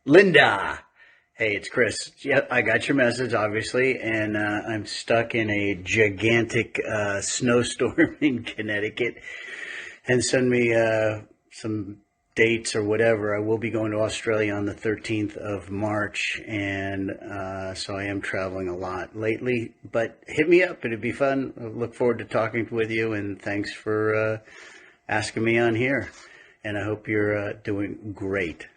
Linda. Hey, it's Chris. Yep, I got your message, obviously, and I'm stuck in a gigantic snowstorm in Connecticut. And send me some dates or whatever. I will be going to Australia on the 13th of March, and so I am traveling a lot lately. But hit me up; it'd be fun. I look forward to talking with you, and thanks for asking me on here. And I hope you're doing great.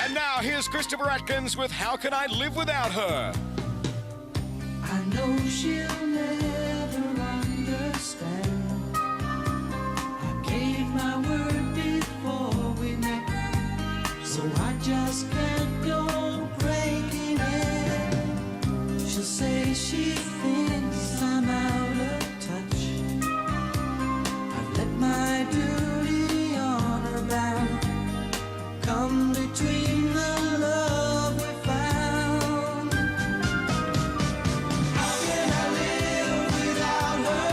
And now here's Christopher Atkins with How Can I Live Without Her? I know she'll never understand. I gave my word before we met, so I just can't go breaking it. She'll say she thinks I'm out of touch. I've let my duty honor bound come between the love we found. How can I live without her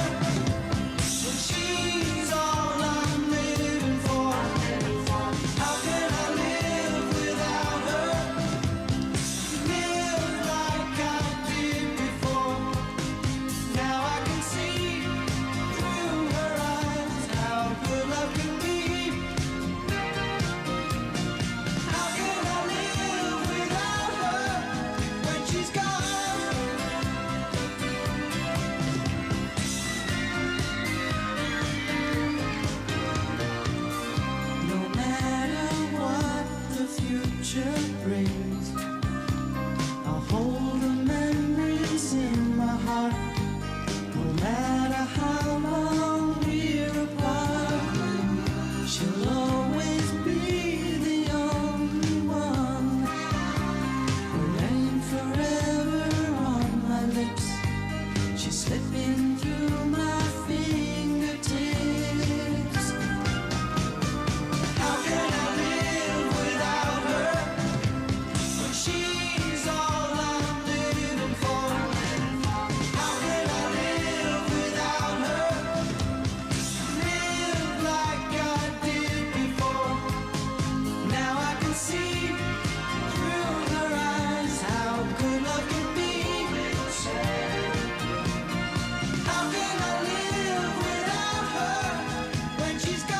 when she's all I'm living for? How can I live without her? Live like I did before. Now I can see through her eyes how good love can be. How can I live without her when she's gone? No matter what the future brings, I'll hold the memories in my heart. No matter how long we're apart, she'll always be the only one. Her name forever on my lips. She's slipping through my fingertips. How can I live without her when she's all I'm living for? How can I live without her? Live like I did before. Now I can see through her eyes how good love can be. How can I live without her when she's gone?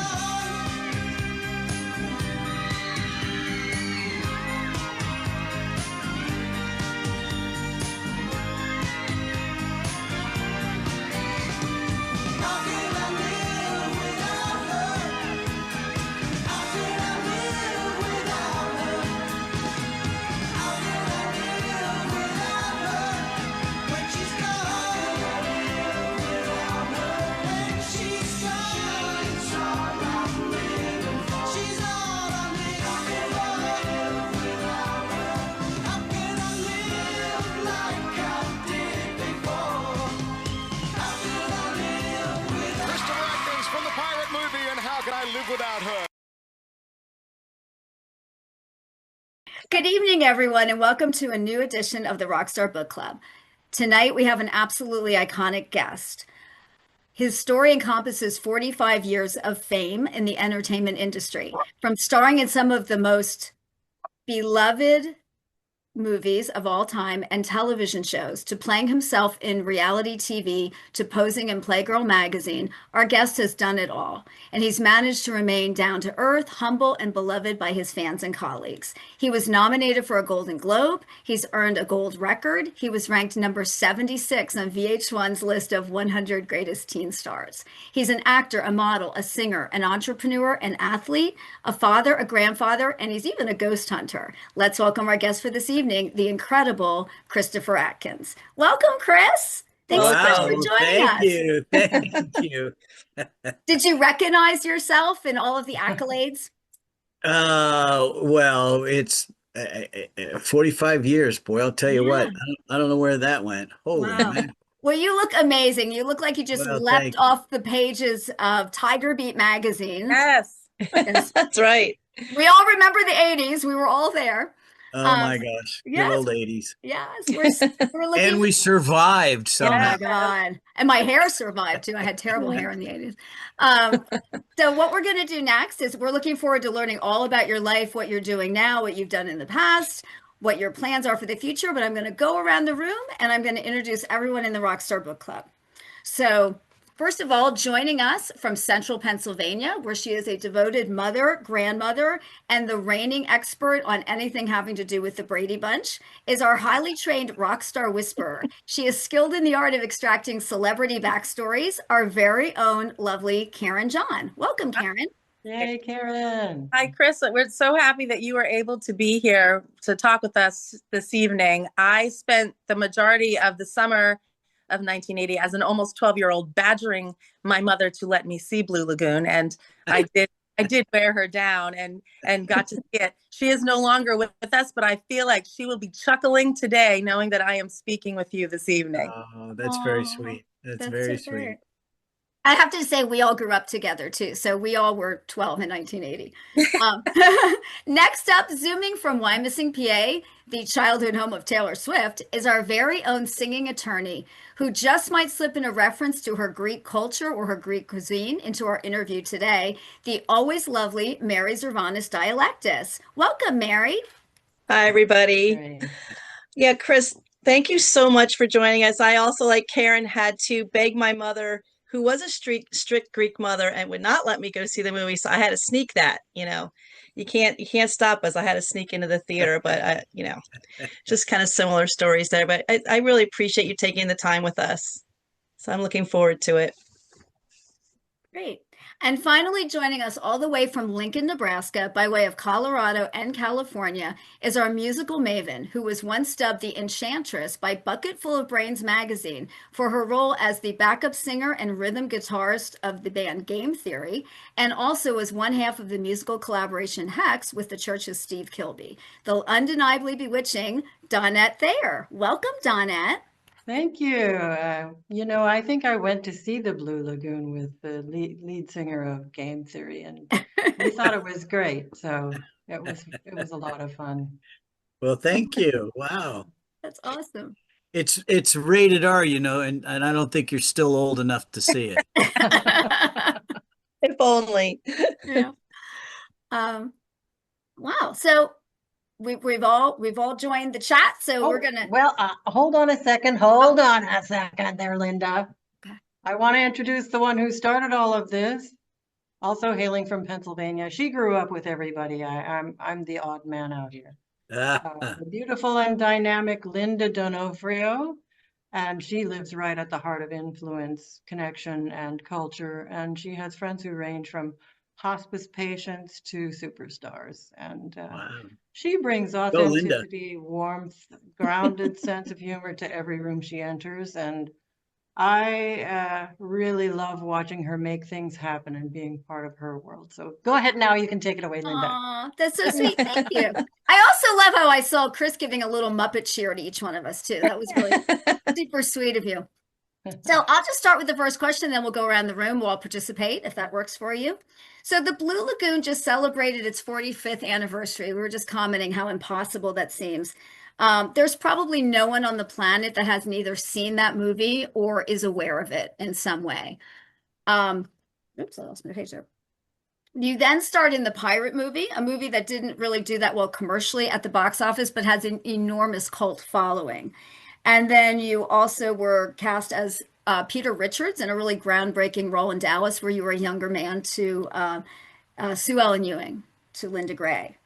How can I live without her? How can I live without her? How can I live without her when she's gone? When she's gone, it's all I'm living for. She's all I'm living for. How can I live like I did before? How can I live without? Christopher Atkins from the Pirate movie and How Can I Live Without Her? Good evening, everyone, and welcome to a new edition of the Rockstar Book Club. Tonight, we have an absolutely iconic guest. His story encompasses 45 years of fame in the entertainment industry, from starring in some of the most beloved movies of all time and television shows to playing himself in reality TV to posing in Playgirl magazine. Our guest has done it all, and he's managed to remain down to earth, humble, and beloved by his fans and colleagues. He was nominated for a Golden Globe. He's earned a gold record. He was ranked number 76 on VH1's list of 100 greatest teen stars. He's an actor, a model, a singer, an entrepreneur, an athlete, a father, a grandfather, and he's even a ghost hunter. Let's welcome our guest for this evening, the incredible Christopher Atkins. Welcome, Chris. Thanks so much for joining us. Thank you. Thank you. Did you recognize yourself in all of the accolades? Well, it's 45 years, boy. I'll tell you what. Yeah. I don't know where that went. Holy Wow. man. Well, you look amazing. You look like you just Well, leapt thank you. off the pages of Tiger Beat magazine. Yes, And that's right. we all remember the 80s. We were all there. Oh Um, my gosh. Good yes, old 80s. yes, we're And looking. we survived Oh somehow. my God. And my hair survived too. I had terrible hair in the 80s. Um, so what we're going to do next is we're looking forward to learning all about your life, what you're doing now, what you've done in the past, what your plans are for the future. But I'm going to go around the room and I'm going to introduce everyone in the Rockstar Book Club. So, first of all, joining us from Central Pennsylvania, where she is a devoted mother, grandmother, and the reigning expert on anything having to do with the Brady Bunch, is our highly trained rock star whisperer. She is skilled in the art of extracting celebrity backstories, our very own lovely Karen John. Welcome, Karen. Yay, Karen. Hi, Chris. We're so happy that you were able to be here to talk with us this evening. I spent the majority of the summer of 1980 as an almost 12-year-old badgering my mother to let me see Blue Lagoon, and I did. I did wear her down and got to see it. She is no longer with us, but I feel like she will be chuckling today, knowing that I am speaking with you this evening. Oh, that's very Oh, sweet. That's that's so very great. sweet. I have to say, we all grew up together too. So we all were 12 in 1980. Um, next up, zooming from Wyomissing, PA, the childhood home of Taylor Swift, is our very own singing attorney who just might slip in a reference to her Greek culture or her Greek cuisine into our interview today, the always lovely Mary Zervanis Dialectis. Welcome, Mary. Hi, everybody. Great. Yeah, Chris, thank you so much for joining us. I also, like Karen, had to beg my mother, who was a strict Greek mother and would not let me go see the movie. So I had to sneak that, you can't stop us. I had to sneak into the theater, but just kind of similar stories there. But I really appreciate you taking the time with us. So I'm looking forward to it. Great. And finally, joining us all the way from Lincoln, Nebraska, by way of Colorado and California, is our musical maven, who was once dubbed the Enchantress by Bucketful of Brains magazine for her role as the backup singer and rhythm guitarist of the band Game Theory, and also as one half of the musical collaboration Hex with the Church's Steve Kilbey. The undeniably bewitching Donette Thayer. Welcome, Donette. Thank you. I think I went to see the Blue Lagoon with the lead singer of Game Theory, and we thought it was great. So it was a lot of fun. Well, thank you. Wow. That's awesome. It's rated R, and I don't think you're still old enough to see it. If only. Yeah. Um, wow. So we've all joined the chat. So we're Oh, gonna. well, hold on a second. Hold on a second there, Linda. Okay. I want to introduce the one who started all of this, also hailing from Pennsylvania. She grew up with everybody. I'm the odd man out here. The beautiful and dynamic Linda Donofrio, and she lives right at the heart of influence, connection, and culture. And she has friends who range from hospice patients to superstars. And Wow. she brings Go, Linda. authenticity, warmth, grounded sense of humor to every room she enters. And I really love watching her make things happen and being part of her world. So go ahead now. You can take it away, Linda. Aw, that's so sweet. Thank you. I also love how I saw Chris giving a little Muppet cheer to each one of us too. That was really super sweet of you. So I'll just start with the first question, then we'll go around the room. We'll all participate if that works for you. So the Blue Lagoon just celebrated its 45th anniversary. We were just commenting how impossible that seems. There's probably no one on the planet that has neither seen that movie or is aware of it in some way. Oops, I lost my page there. You then starred in the Pirate movie, a movie that didn't really do that well commercially at the box office, but has an enormous cult following. And then you also were cast as Peter Richards in a really groundbreaking role in Dallas, where you were a younger man to Sue Ellen Ewing, to Linda Gray.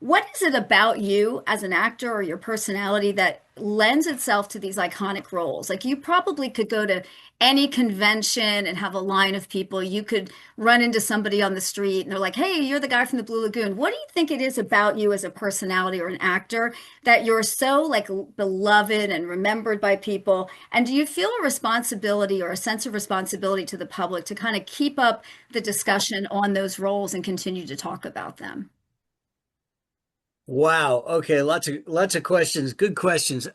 What is it about you as an actor or your personality that lends itself to these iconic roles? Like you probably could go to any convention and have a line of people. You could run into somebody on the street and they're like, "Hey, you're the guy from the Blue Lagoon." What do you think it is about you as a personality or an actor that you're so like beloved and remembered by people? And do you feel a responsibility or a sense of responsibility to the public to kind of keep up the discussion on those roles and continue to talk about them? Wow. Okay, lots of questions. Good questions.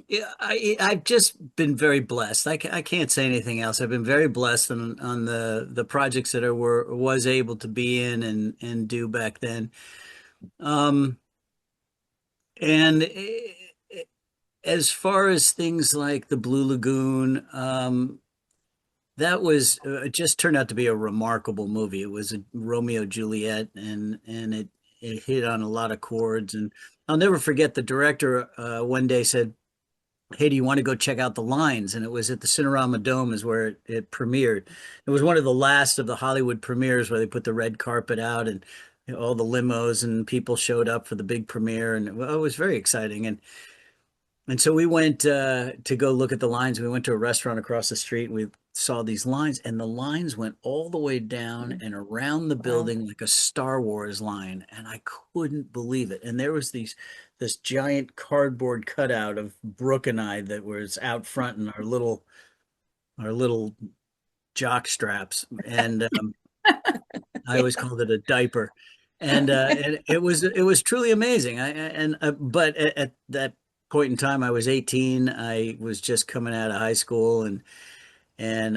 Yeah, I've just been very blessed. I can't say anything else. I've been very blessed on the projects that I was able to be in and do back then. Um, And as far as things like the Blue Lagoon, that was it just turned out to be a remarkable movie. It was a Romeo Juliet, and it hit on a lot of chords. And I'll never forget the director one day said, "Hey, do you want to go check out the lines?" And it was at the Cinerama Dome is where it premiered. It was one of the last of the Hollywood premieres where they put the red carpet out and all the limos and people showed up for the big premiere, and it was very exciting. And so we went to go look at the lines. We went to a restaurant across the street and we saw these lines, and the lines went all the way down and around the building like a Star Wars line. And I couldn't believe it. And there was this giant cardboard cutout of Brooke and I that was out front in our little jock straps. And I always called it a diaper. And it was truly amazing. But at that point in time, I was 18. I was just coming out of high school, and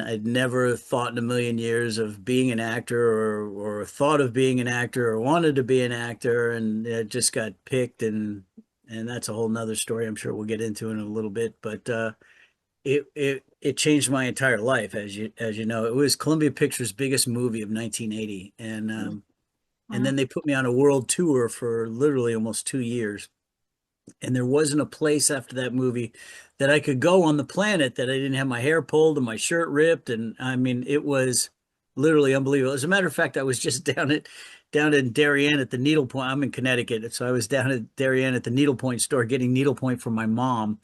I'd never thought in a million years of being an actor, or thought of being an actor, or wanted to be an actor, and it just got picked, and that's a whole nother story I'm sure we'll get into in a little bit. But it changed my entire life, as you know. It was Columbia Pictures' biggest movie of 1980, and then they put me on a world tour for literally almost 2 years. And there wasn't a place after that movie that I could go on the planet that I didn't have my hair pulled and my shirt ripped. And I mean, it was literally unbelievable. As a matter of fact, I was just down in Darien at the needlepoint. I'm in Connecticut, so I was down at Darien at the needlepoint store getting needlepoint from my mom.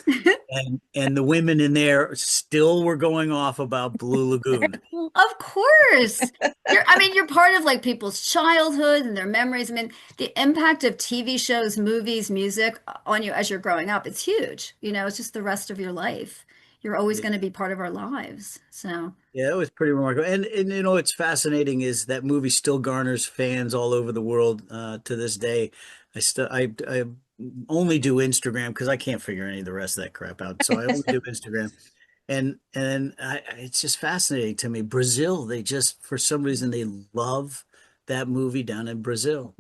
And the women in there still were going off about Blue Lagoon. Of course. You're part of like people's childhood and their memories. I mean, the impact of TV shows, movies, music on you as you're growing up, it's huge. It's just the rest of your life. You're always going to be part of our lives. So, Yeah, it was pretty remarkable. And what's fascinating is that movie still garners fans all over the world to this day. I only do Instagram because I can't figure any of the rest of that crap out. So I only do Instagram. It's just fascinating to me. Brazil, they just for some reason they love that movie down in Brazil.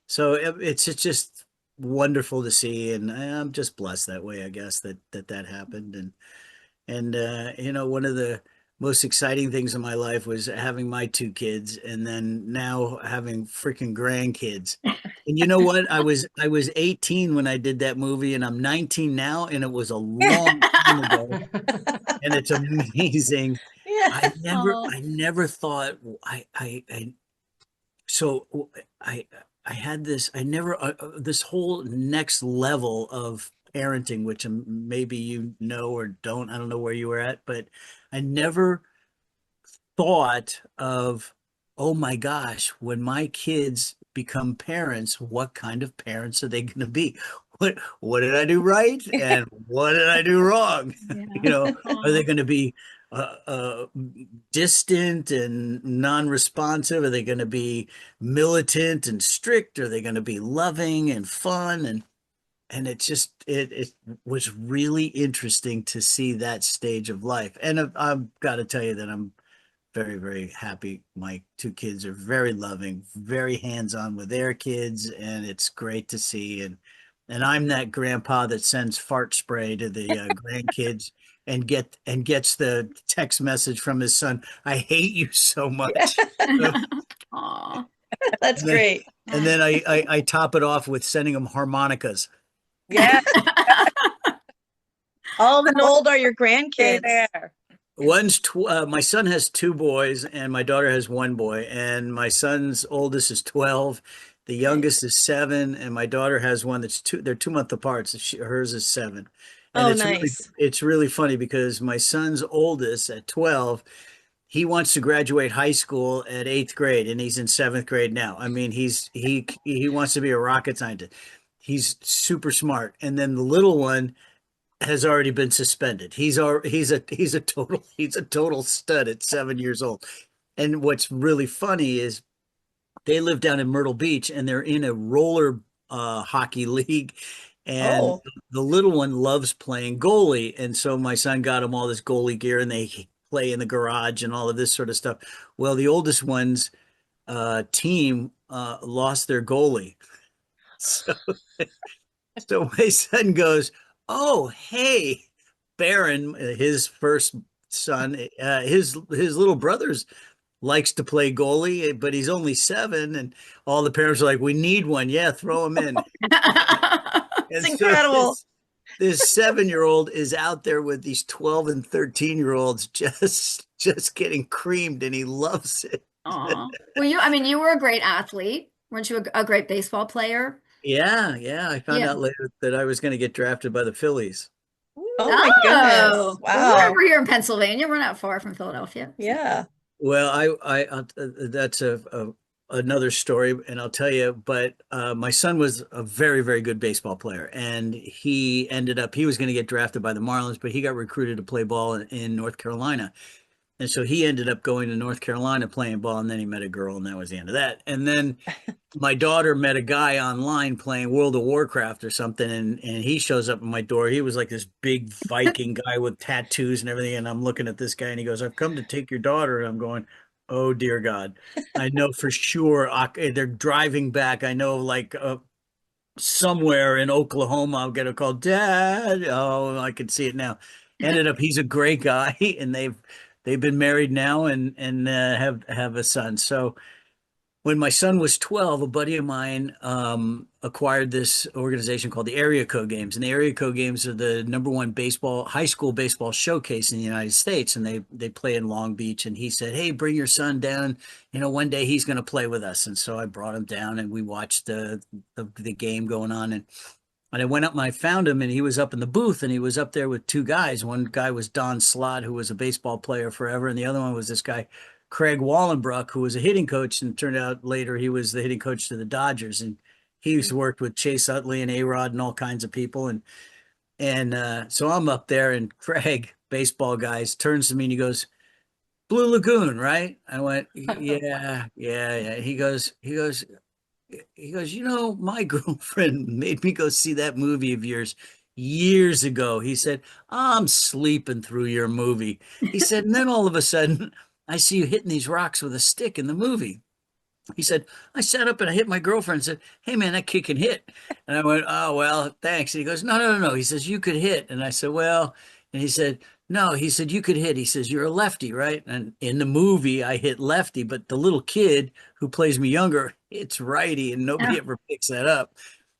So it's just wonderful to see, and I'm just blessed that way, I guess, that happened. And one of the most exciting things in my life was having my two kids, and then now having freaking grandkids. And you know what? I was 18 when I did that movie, and I'm 19 now, and it was a long time ago, and it's amazing. I never oh, I never thought I so I had this I never this whole next level of parenting, which maybe you know or don't. I don't know where you were at, but I never thought of, oh my gosh, when my kids become parents, what kind of parents are they going to be? What did I do right and what did I do wrong? yeah. Are they going to be distant and non-responsive? Are they going to be militant and strict? Are they going to be loving and fun? And it was really interesting to see that stage of life. And I've got to tell you that I'm very, very happy. My two kids are very loving, very hands-on with their kids, and it's great to see. And I'm that grandpa that sends fart spray to the grandkids and gets the text message from his son, "I hate you so much." Aw. That's And then, great. and then I top it off with sending them harmonicas. Yeah. How old are your Stay grandkids? there. My son has two boys and my daughter has one boy, and my son's oldest is 12, the youngest is 7, and my daughter has one that's two. They're 2 months apart, so hers is 7. And Oh, it's really nice. it's really funny because my son's oldest at 12, he wants to graduate high school at 8th grade, and he's in 7th grade now. I mean, he wants to be a rocket scientist. He's super smart. And then the little one has already been suspended. He's a total stud at 7 years old. And what's really funny is they live down in Myrtle Beach, and they're in a roller hockey league. And Oh, the little one loves playing goalie. And so my son got him all this goalie gear, and they play in the garage and all of this sort of stuff. Well, the oldest one's team lost their goalie. So So my son goes, "Oh, hey, Baron, his first son, his little brother's likes to play goalie, but he's only 7." And all the parents are like, "We need one. Yeah, throw him in." It's And so incredible. this 7-year-old is out there with these 12 and 13-year-olds just getting creamed, and he loves it. Aw. Well, I mean, you were a great athlete. Weren't you a great baseball player? Yeah, yeah. I found Yeah. out later that I was going to get drafted by the Phillies. Oh my goodness. Oh, well, Wow. we're here in Pennsylvania. We're not far from Philadelphia. Yeah. Well, that's another story, and I'll tell you. But my son was a very, very good baseball player, and he was going to get drafted by the Marlins, but he got recruited to play ball in North Carolina. And so he ended up going to North Carolina playing ball, and then he met a girl, and that was the end of that. And then my daughter met a guy online playing World of Warcraft or something, and he shows up at my door. He was like this big Viking guy with tattoos and everything. And I'm looking at this guy, and he goes, "I've come to take your daughter." And I'm going, "Oh dear God, I know for sure they're driving back. I know like somewhere in Oklahoma, I'll get a call, Dad. Oh, I can see it now. Ended up, he's a great guy, and they've been married now and have a son. So when my son was 12, a buddy of mine acquired this organization called the Area Code Games, and the Area Code Games are the #1 high school baseball showcase in the United States, and they play in Long Beach. And he said, "Hey, bring your son down. One day he's going to play with us." And so I brought him down, and we watched the game going on, and I went up and I found him, and he was up in the booth, and he was up there with 2 guys. One guy was Don Slott, who was a baseball player forever, and the other one was this guy, Craig Wallenbrook, who was a hitting coach, and it turned out later he was the hitting coach to the Dodgers. And he's worked with Chase Utley and A-Rod and all kinds of people. And so I'm up there, and Craig, baseball guys, turns to me and he goes, "Blue Lagoon, right?" I went, "Yeah, yeah, yeah." He goes, "My girlfriend made me go see that movie of yours years ago." He said, "I'm sleeping through your movie." He said, "And then all of a sudden, I see you hitting these rocks with a stick in the movie." He said, "I sat up and I hit my girlfriend and said, 'Hey man, that kid can hit.'" And I went, "Oh, well, thanks." And he goes, "No, no, no, no." He says, "You could hit." And I said, "Well," and he said, "No," he said, "You could hit." He says, "You're a lefty, right?" And in the movie, I hit lefty, but the little kid who plays me younger, it's righty, and nobody Yeah. ever picks that up.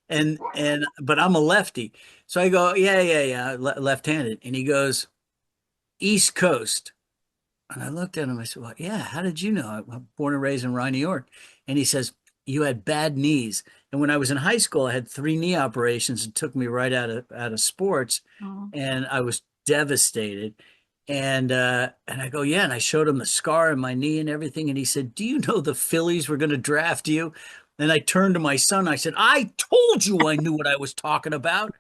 But I'm a lefty. So I go, "Yeah, yeah, yeah, left-handed." And he goes, "East Coast." And I looked at him. I said, "Well, yeah, how did you know? I'm born and raised in Rye, New York." And he says, "You had bad knees." And when I was in high school, I had 3 knee operations. It took me right out of sports, Oh. and I was devastated. And I go, "Yeah." And I showed him the scar in my knee and everything. And he said, "Do you know the Phillies were going to draft you?" And I turned to my son. I said, "I told you I knew what I was talking about."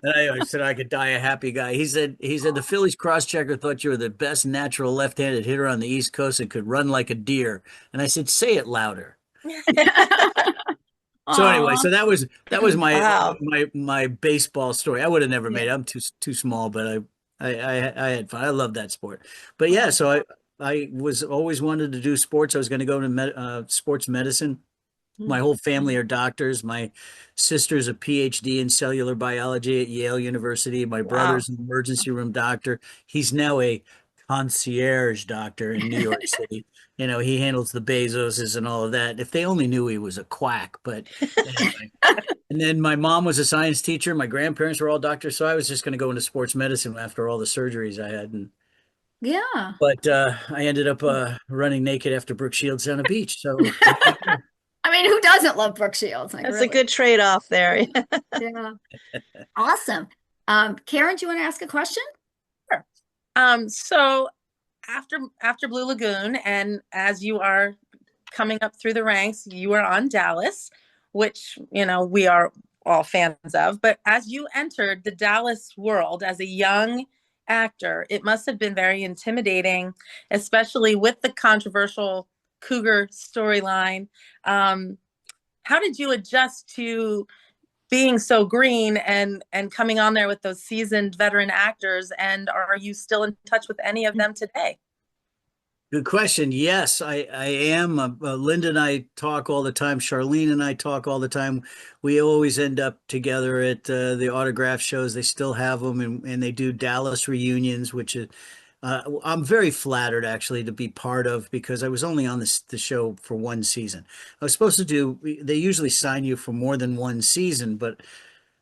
And I said I could die a happy guy. He said the Phillies crosschecker thought you were the best natural left-handed hitter on the East Coast and could run like a deer. And I said, "Say it louder." So anyway, Aw. so that was my Wow. my baseball story. I would have never made Yeah. it. I'm too small, but I had fun. I love that sport. But yeah, so I was always wanted to do sports. I was going to go to sports medicine. My whole family are doctors. My sister's a PhD in cellular biology at Yale University. My Wow. brother's an emergency room doctor. He's now a concierge doctor in New York City. He handles the Bezoses and all of that. If they only knew he was a quack, but anyway. And then my mom was a science teacher. My grandparents were all doctors, so I was just going to go into sports medicine after all the surgeries I had. Yeah. But I ended up running naked after Brooke Shields on a beach. So here we go. I mean, who doesn't love Brooke Shields? Like, That's a really? good trade-off there. Yeah. Awesome. Karen, do you want to ask a question? Sure. So after Blue Lagoon, and as you are coming up through the ranks, you are on Dallas, which we are all fans of. But as you entered the Dallas world as a young actor, it must have been very intimidating, especially with the controversial Cougar storyline. How did you adjust to being so green and coming on there with those seasoned veteran actors? And are you still in touch with any of them today? Good question. Yes, I am. Linda and I talk all the time. Charlene and I talk all the time. We always end up together at the autograph shows. They still have them, and they do Dallas reunions, which is I'm very flattered actually to be part of because I was only on the show for one season. I was supposed to do. They usually sign you for more than one season, but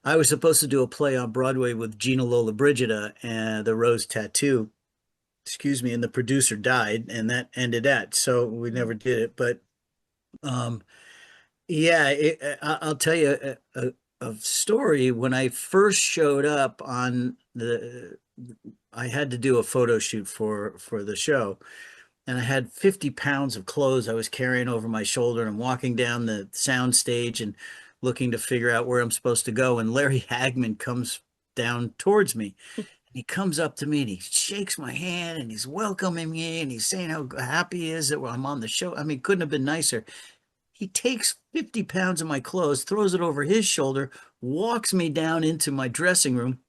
I was supposed to do a play on Broadway with Gina Lollobrigida and the Rose Tattoo, excuse me, and the producer died, and that ended that. So we never did it. But um, yeah, I'll tell you a story. When I first showed up on I had to do a photo shoot for the show, and I had 50 pounds of clothes I was carrying over my shoulder, and I'm walking down the sound stage and looking to figure out where I'm supposed to go. And Larry Hagman comes down towards me. He comes up to me and he shakes my hand and he's welcoming me and he's saying how happy he is that I'm on the show. I mean, couldn't have been nicer. He takes 50 pounds of my clothes, throws it over his shoulder, walks me down into my dressing room,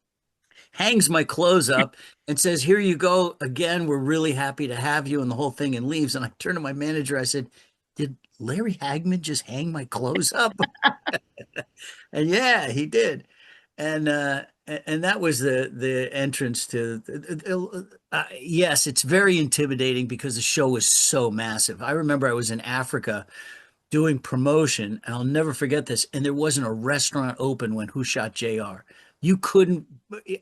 hangs my clothes up, and says, "Here you go again. We're really happy to have you," and the whole thing, and leaves. And I turned to my manager. I said, "Did Larry Hagman just hang my clothes up?" And yeah, he did. And that was the entrance to yes, it's very intimidating because the show was so massive. I remember I was in Africa doing promotion, and I'll never forget this. And there wasn't a restaurant open when Who Shot JR. You couldn't,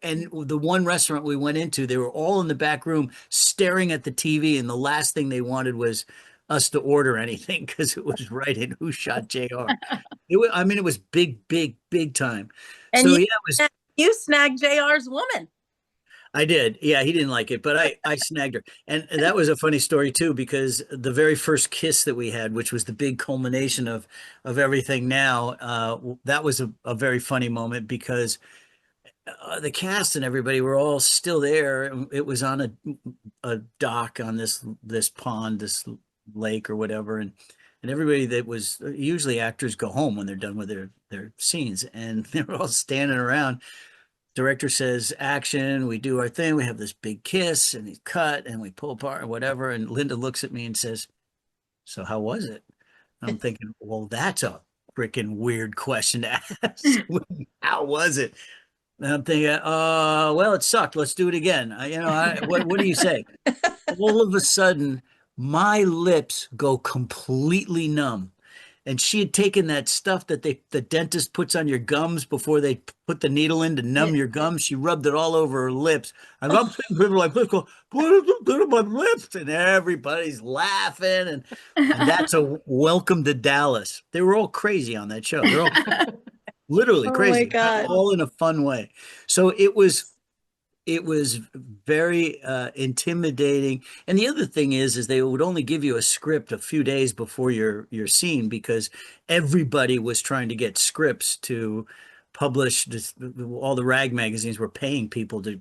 and the one restaurant we went into, they were all in the back room staring at the TV, and the last thing they wanted was us to order anything because it was right in Who Shot JR. I mean, it was big, big, big time. And So you, yeah, it was. you snagged JR's woman. I did. Yeah, he didn't like it, but I snagged her. And that was a funny story too, because the very first kiss that we had, which was the big culmination of everything now, that was a very funny moment because the cast and everybody were all still there. It was on a dock on this pond, this lake or whatever, and everybody that was usually actors go home when they're done with their scenes, and they were all standing around. Director says action, we do our thing, we have this big kiss and he cut and we pull apart or whatever, and Linda looks at me and says, "So how was it?" I'm thinking, well, that's a freaking weird question to ask. How was it? And I'm thinking, well, it sucked, let's do it again. What do you say? All of a sudden my lips go completely numb, and she had taken that stuff that the dentist puts on your gums before they put the needle in to numb your gums. She rubbed it all over her lips. And I'm people like, "Let's go, put it on my lips," and everybody's laughing. And that's a welcome to Dallas. They were all crazy on that show. They're all literally Oh my crazy, God. all in a fun way. So it was very intimidating. And the other thing is they would only give you a script a few days before your scene because everybody was trying to get scripts to publish. All the rag magazines were paying people to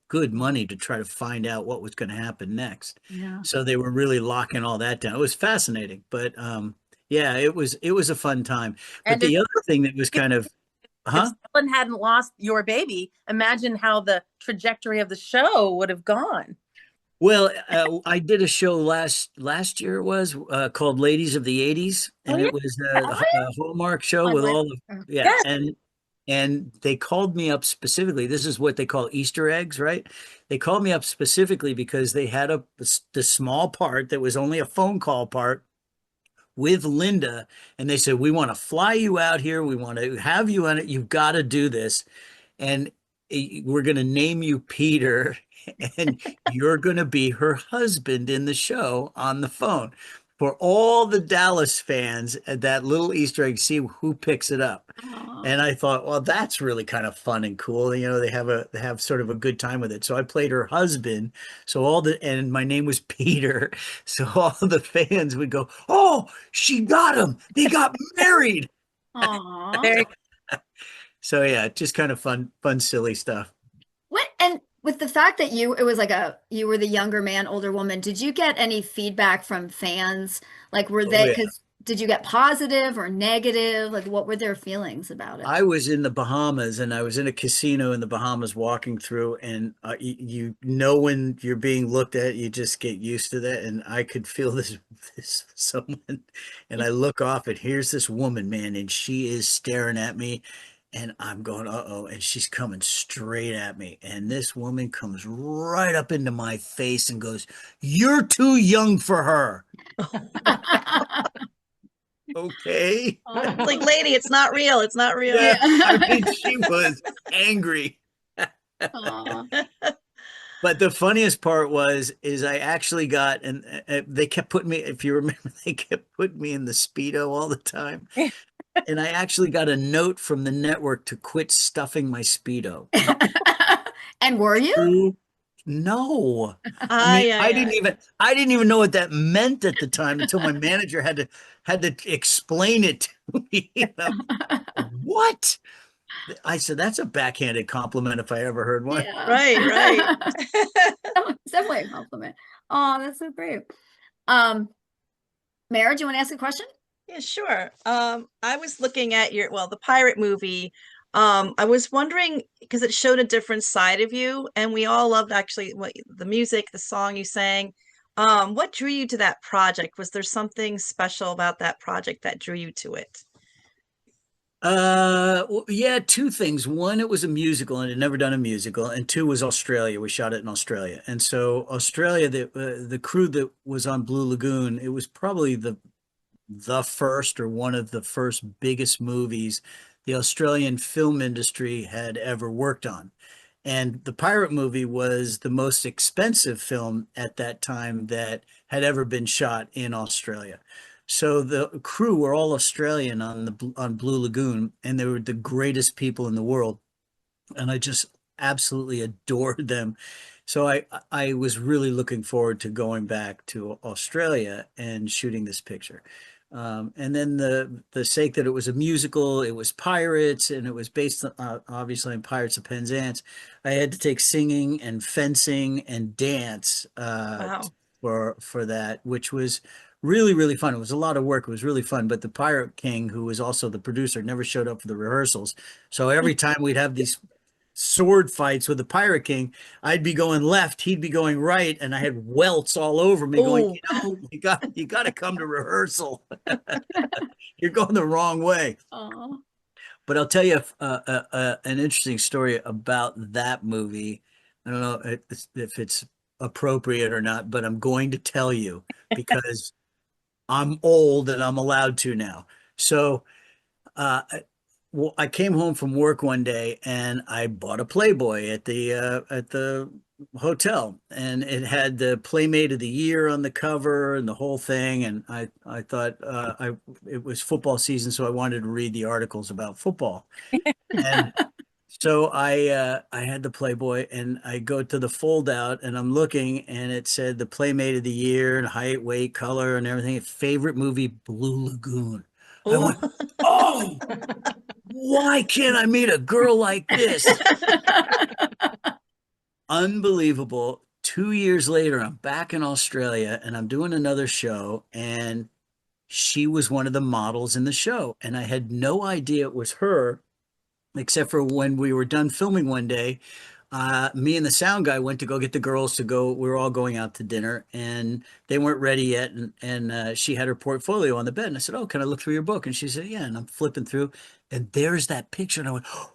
good money to try to find out what was going to happen next. Yeah. So they were really locking all that down. It was fascinating, but yeah, it was a fun time. But And the other thing that was kind of, if huh? Ellen hadn't lost your baby, imagine how the trajectory of the show would have gone. Well, I did a show last year. It was called Ladies of the '80s, Oh, and yeah. it was Oh, a Hallmark show with all the yeah, Yes. and they called me up specifically. This is what they call Easter eggs, right? They called me up specifically because they had the small part that was only a phone call part with Linda, and they said, "We want to fly you out here. We want to have you on it. You've got to do this, and we're going to name you Peter, and you're going to be her husband in the show on the phone." For all the Dallas fans, that little Easter egg, see who picks it up. Aw. And I thought, well, that's really kind of fun and cool. You know, they have sort of a good time with it. So I played her husband. So and my name was Peter. So all the fans would go, "Oh, she got him. They got married." Aw. Very So yeah, just kind of fun, silly stuff. What, and with the fact that it was like you were the younger man, older woman, did you get any feedback from fans? Like, were Oh they, yeah. because did you get positive or negative? Like, what were their feelings about it? I was in the Bahamas and I was in a casino in the Bahamas walking through, and you know when you're being looked at, you just get used to that. And I could feel this someone, and I look off and here's this woman, man, and she is staring at me, and I'm going, uh-oh, and she's coming straight at me. And this woman comes right up into my face and goes, "You're too young for her." Okay. Like, lady, it's not real. It's not real. Yeah, I Yeah. mean, she was angry. Aw. But the funniest part was, is I actually got, and they kept putting me, if you remember, they kept putting me in the Speedo all the time. And I actually got a note from the network to quit stuffing my Speedo. And were you? True. No. I mean, Ay, ay, ay. I didn't even know what that meant at the time until my manager had to explain it to me. And what? I said, that's a backhanded compliment if I ever heard one. Yeah. Right, right. It's definitely a compliment. Oh, that's so great. Um, Mara, do you want to ask a question? Yeah, sure. I was looking at the pirate movie. I was wondering because it showed a different side of you, and we all loved actually the music, the song you sang. What drew you to that project? Was there something special about that project that drew you to it? Well, yeah, two things. One, it was a musical and had never done a musical, and two was Australia. We shot it in Australia, and so Australia, the crew that was on Blue Lagoon, it was probably the first or one of the first biggest movies the Australian film industry had ever worked on. And the pirate movie was the most expensive film at that time that had ever been shot in Australia. So the crew were all Australian on Blue Lagoon, and they were the greatest people in the world. And I just absolutely adored them. So I was really looking forward to going back to Australia and shooting this picture. And then the sake that it was a musical, it was pirates, and it was based obviously on Pirates of Penzance. I had to take singing and fencing and dance Wow. for that, which was really fun. It was a lot of work. It was really fun. But the Pirate King, who was also the producer, never showed up for the rehearsals. So every time we'd have these sword fights with the Pirate King, I'd be going left, he'd be going right, and I had welts all over me going, Oh, you got to come to rehearsal. You're going the wrong way. Oh, But I'll tell you an interesting story about that movie. I don't know if it's appropriate or not, but I'm going to tell you because I'm old and I'm allowed to now. So, uh, well, I came home from work one day and I bought a Playboy at the hotel, and it had the Playmate of the Year on the cover and the whole thing. And I thought it was football season, so I wanted to read the articles about football. And so I had the Playboy, and I go to the fold out, and I'm looking, and it said the Playmate of the Year and height, weight, color, and everything. Favorite movie, Blue Lagoon. I oh. went, oh, why can't I meet a girl like this? Unbelievable. 2 years later, I'm back in Australia and I'm doing another show, and she was one of the models in the show. And I had no idea it was her, except for when we were done filming one day. Me and the sound guy went to go get the girls to go. We were all going out to dinner, and they weren't ready yet. And she had her portfolio on the bed. And I said, "Oh, can I look through your book?" And she said, "Yeah." And I'm flipping through, and there's that picture. And I went, "Oh,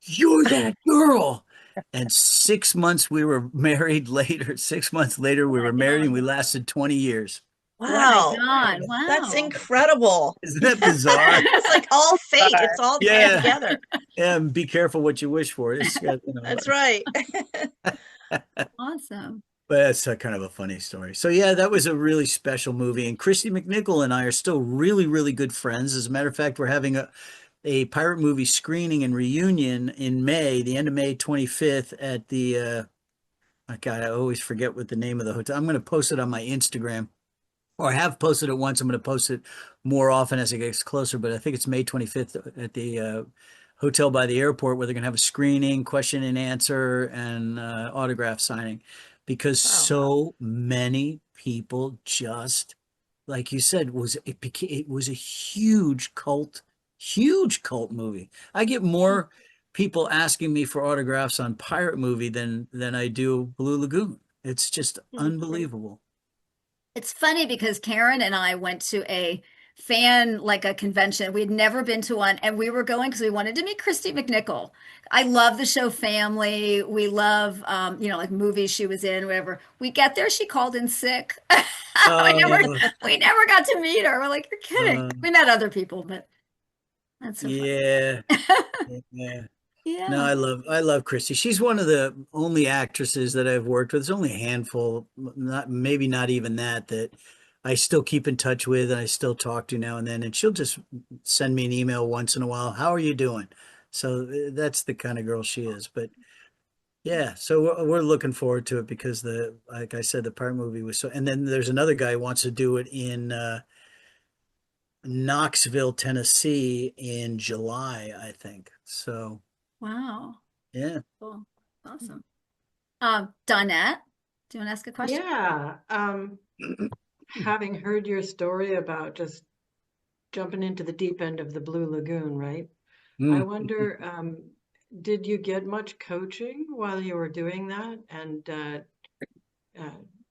you're that girl." And 6 months we were married later. 6 months later, we oh my were married, and we God. lasted 20 years. Oh my Wow. God. That's Wow. incredible. Isn't that bizarre? It's like all fate. It's all tied Yeah. together. Yeah. And be careful what you wish for. It's, That's right. Awesome. but that's kind of a funny story. So yeah, that was a really special movie. And Christy McNichol and I are still really good friends. As a matter of fact, we're having a pirate movie screening and reunion in May, the end of May 25th at the oh God, I always forget what the name of the hotel. I'm going to post it on my Instagram, or I have posted it once. I'm going to post it more often as it gets closer, but I think it's May 25th at the hotel by the airport, where they're going to have a screening, question and answer, and autograph signing, because Wow. so many people just like you said, it was a huge cult movie. I get more people asking me for autographs on Pirate Movie than I do Blue Lagoon. It's just unbelievable. It's funny because Karen and I went to a like a convention. We'd never been to one, and we were going because we wanted to meet Christy McNichol. I love the show Family. We love, like movies she was in, whatever. We get there, she called in sick. we never, Uh, we never got to meet her. We're like, you're kidding. uh, We met other people, but that's so funny. yeah, yeah. No, Yeah. I love Christy. She's one of the only actresses that I've worked with. There's only a handful, not maybe not even that I still keep in touch with and I still talk to now and then. And she'll just send me an email once in a while. How are you doing? So that's the kind of girl she is. But yeah, so we're looking forward to it because like I said, the Pirate movie was so. And then there's another guy who wants to do it in Knoxville, Tennessee in July, I think. So Wow. yeah. Cool. Awesome. Donette, do you want to ask a question? Yeah. Having heard your story about just jumping into the deep end of the Blue Lagoon, right? I Mm. wonder, did you get much coaching while you were doing that? And uh,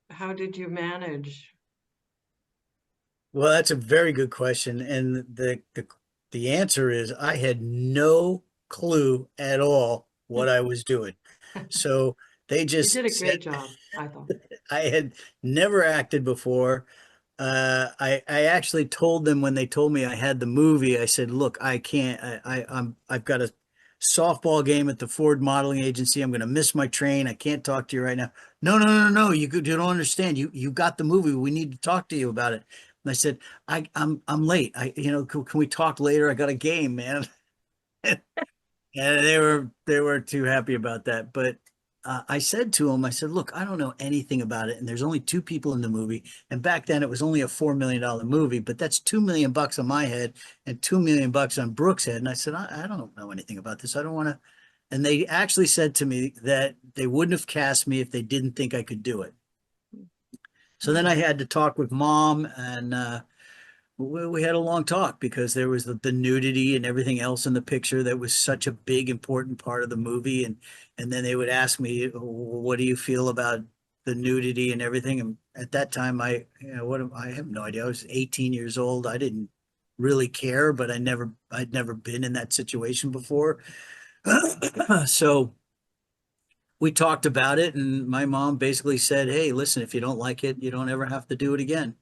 how did you manage? Well, that's a very good question, and the answer is I had no clue at all what I was doing. So they You just did a said great job, I thought. I had never acted before. I actually told them when they told me I had the movie, I said, look, I can't, I've got a softball game at the Ford Modeling Agency. I'm going to miss my train. I can't talk to you right now. No, no, no, no. You don't understand. You got the movie. We need to talk to you about it. And I said, I'm late. Can we talk later? I got a game, man. And they were too happy about that. But I said to him, I said, look, I don't know anything about it, and there's only two people in the movie. And back then, it was only a $4 million movie, but that's $2 million on my head and $2 million on Brooks' head. And I said, I don't know anything about this. I don't want to. And they actually said to me that they wouldn't have cast me if they didn't think I could do it. So then I had to talk with mom and we had a long talk because there was the nudity and everything else in the picture that was such a big important part of the movie, and then they would ask me, what do you feel about the nudity and everything? And at that time I have no idea. I was 18 years old. I didn't really care, but I'd never been in that situation before. So we talked about it, and my mom basically said, hey, listen, if you don't like it, you don't ever have to do it again.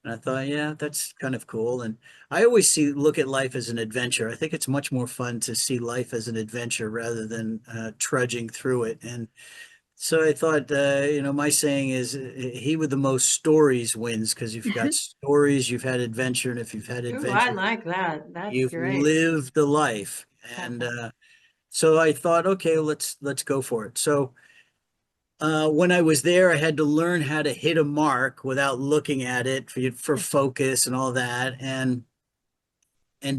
And I thought, yeah, that's kind of cool. And I always look at life as an adventure. I think it's much more fun to see life as an adventure rather than trudging through it. And so I thought, my saying is, he with the most stories wins, because if you've got stories, you've had adventure, and if you've had Ooh, I adventure, like that. That's you've great. lived the life. And so I thought, okay, let's go for it. So when I was there, I had to learn how to hit a mark without looking at it for focus and all that, and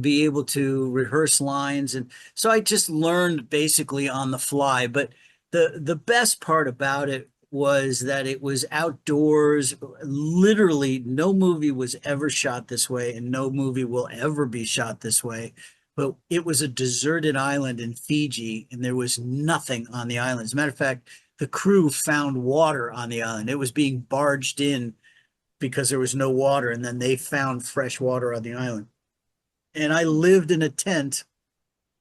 be able to rehearse lines. And so I just learned basically on the fly. But the best part about it was that it was outdoors. Literally, no movie was ever shot this way, and no movie will ever be shot this way. But it was a deserted island in Fiji, and there was nothing on the island. As a matter of fact, the crew found water on the island. It was being barged in because there was no water, and then they found fresh water on the island. And I lived in a tent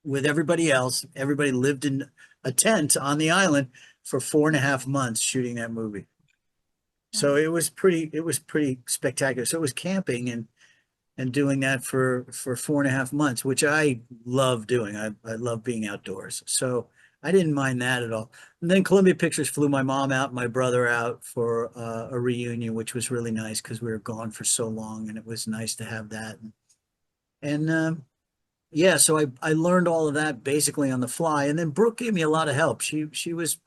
with everybody else. Everybody lived in a tent on the island for 4.5 months shooting that movie. So it was pretty spectacular. So it was camping and doing that for 4.5 months, which I love doing. I love being outdoors. So I didn't mind that at all. And then Columbia Pictures flew my mom out, and my brother out for a reunion, which was really nice because we were gone for so long, and it was nice to have that. And yeah, so I learned all of that basically on the fly. And then Brooke gave me a lot of help. She was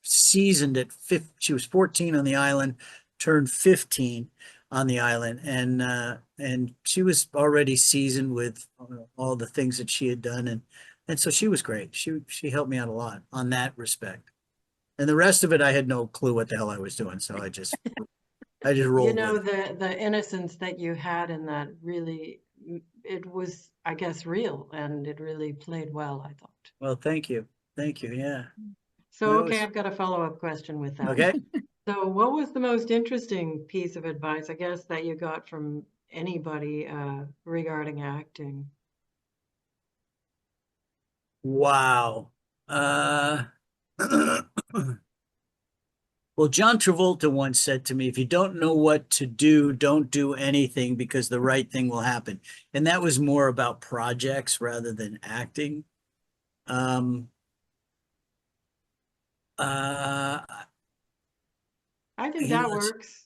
seasoned at 15. She was 14 on the island, turned 15 on the island, and she was already seasoned with all the things that she had done, and so she was great. She helped me out a lot on that respect. And the rest of it, I had no clue what the hell I was doing, so I just I just You rolled know, with it. the innocence that you had in that really, it was, I guess, real, and it really played well, I thought. Well, thank you. Thank you. Yeah. So, That okay, was I've got a follow-up question with that. okay. So, what was the most interesting piece of advice, I guess, that you got from anybody regarding acting? Wow. Uh, well, John Travolta once said to me, if you don't know what to do, don't do anything because the right thing will happen. And that was more about projects rather than acting. Um, uh, I think you know, that works.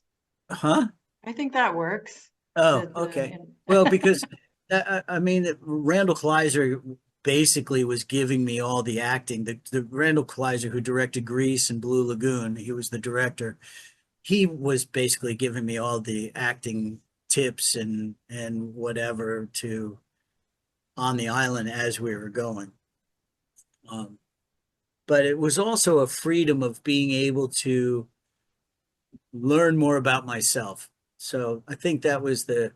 huh? I think that works. Oh, That okay. Well, because I mean, Randall Kleiser basically was giving me all the acting. The Randall Kleiser who directed Grease and Blue Lagoon, he was the director. He was basically giving me all the acting tips and whatever to on the island as we were going. Um, but it was also a freedom of being able to learn more about myself. So I think that was the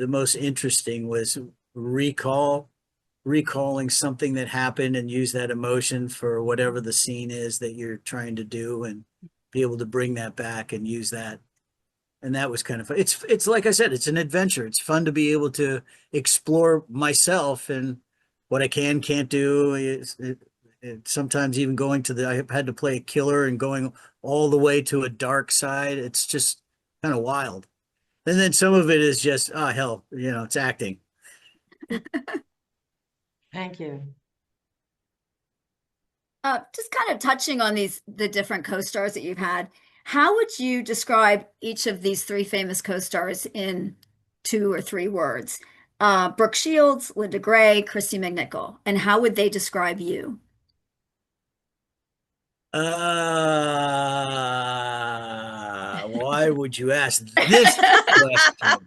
most interesting was recalling something that happened and use that emotion for whatever the scene is that you're trying to do and be able to bring that back and use that. And that was kind of fun. It's like I said, it's an adventure. It's fun to be able to explore myself and what I can't do. Sometimes even going to I had to play a killer and going all the way to a dark side. It's just kind of wild. And then some of it is just, oh hell, it's acting. Thank you. Just kind of touching on the different co-stars that you've had, how would you describe each of these three famous co-stars in 2 or 3 words? Brooke Shields, Linda Gray, Christy McNichol, and how would they describe you? Why would you ask this question?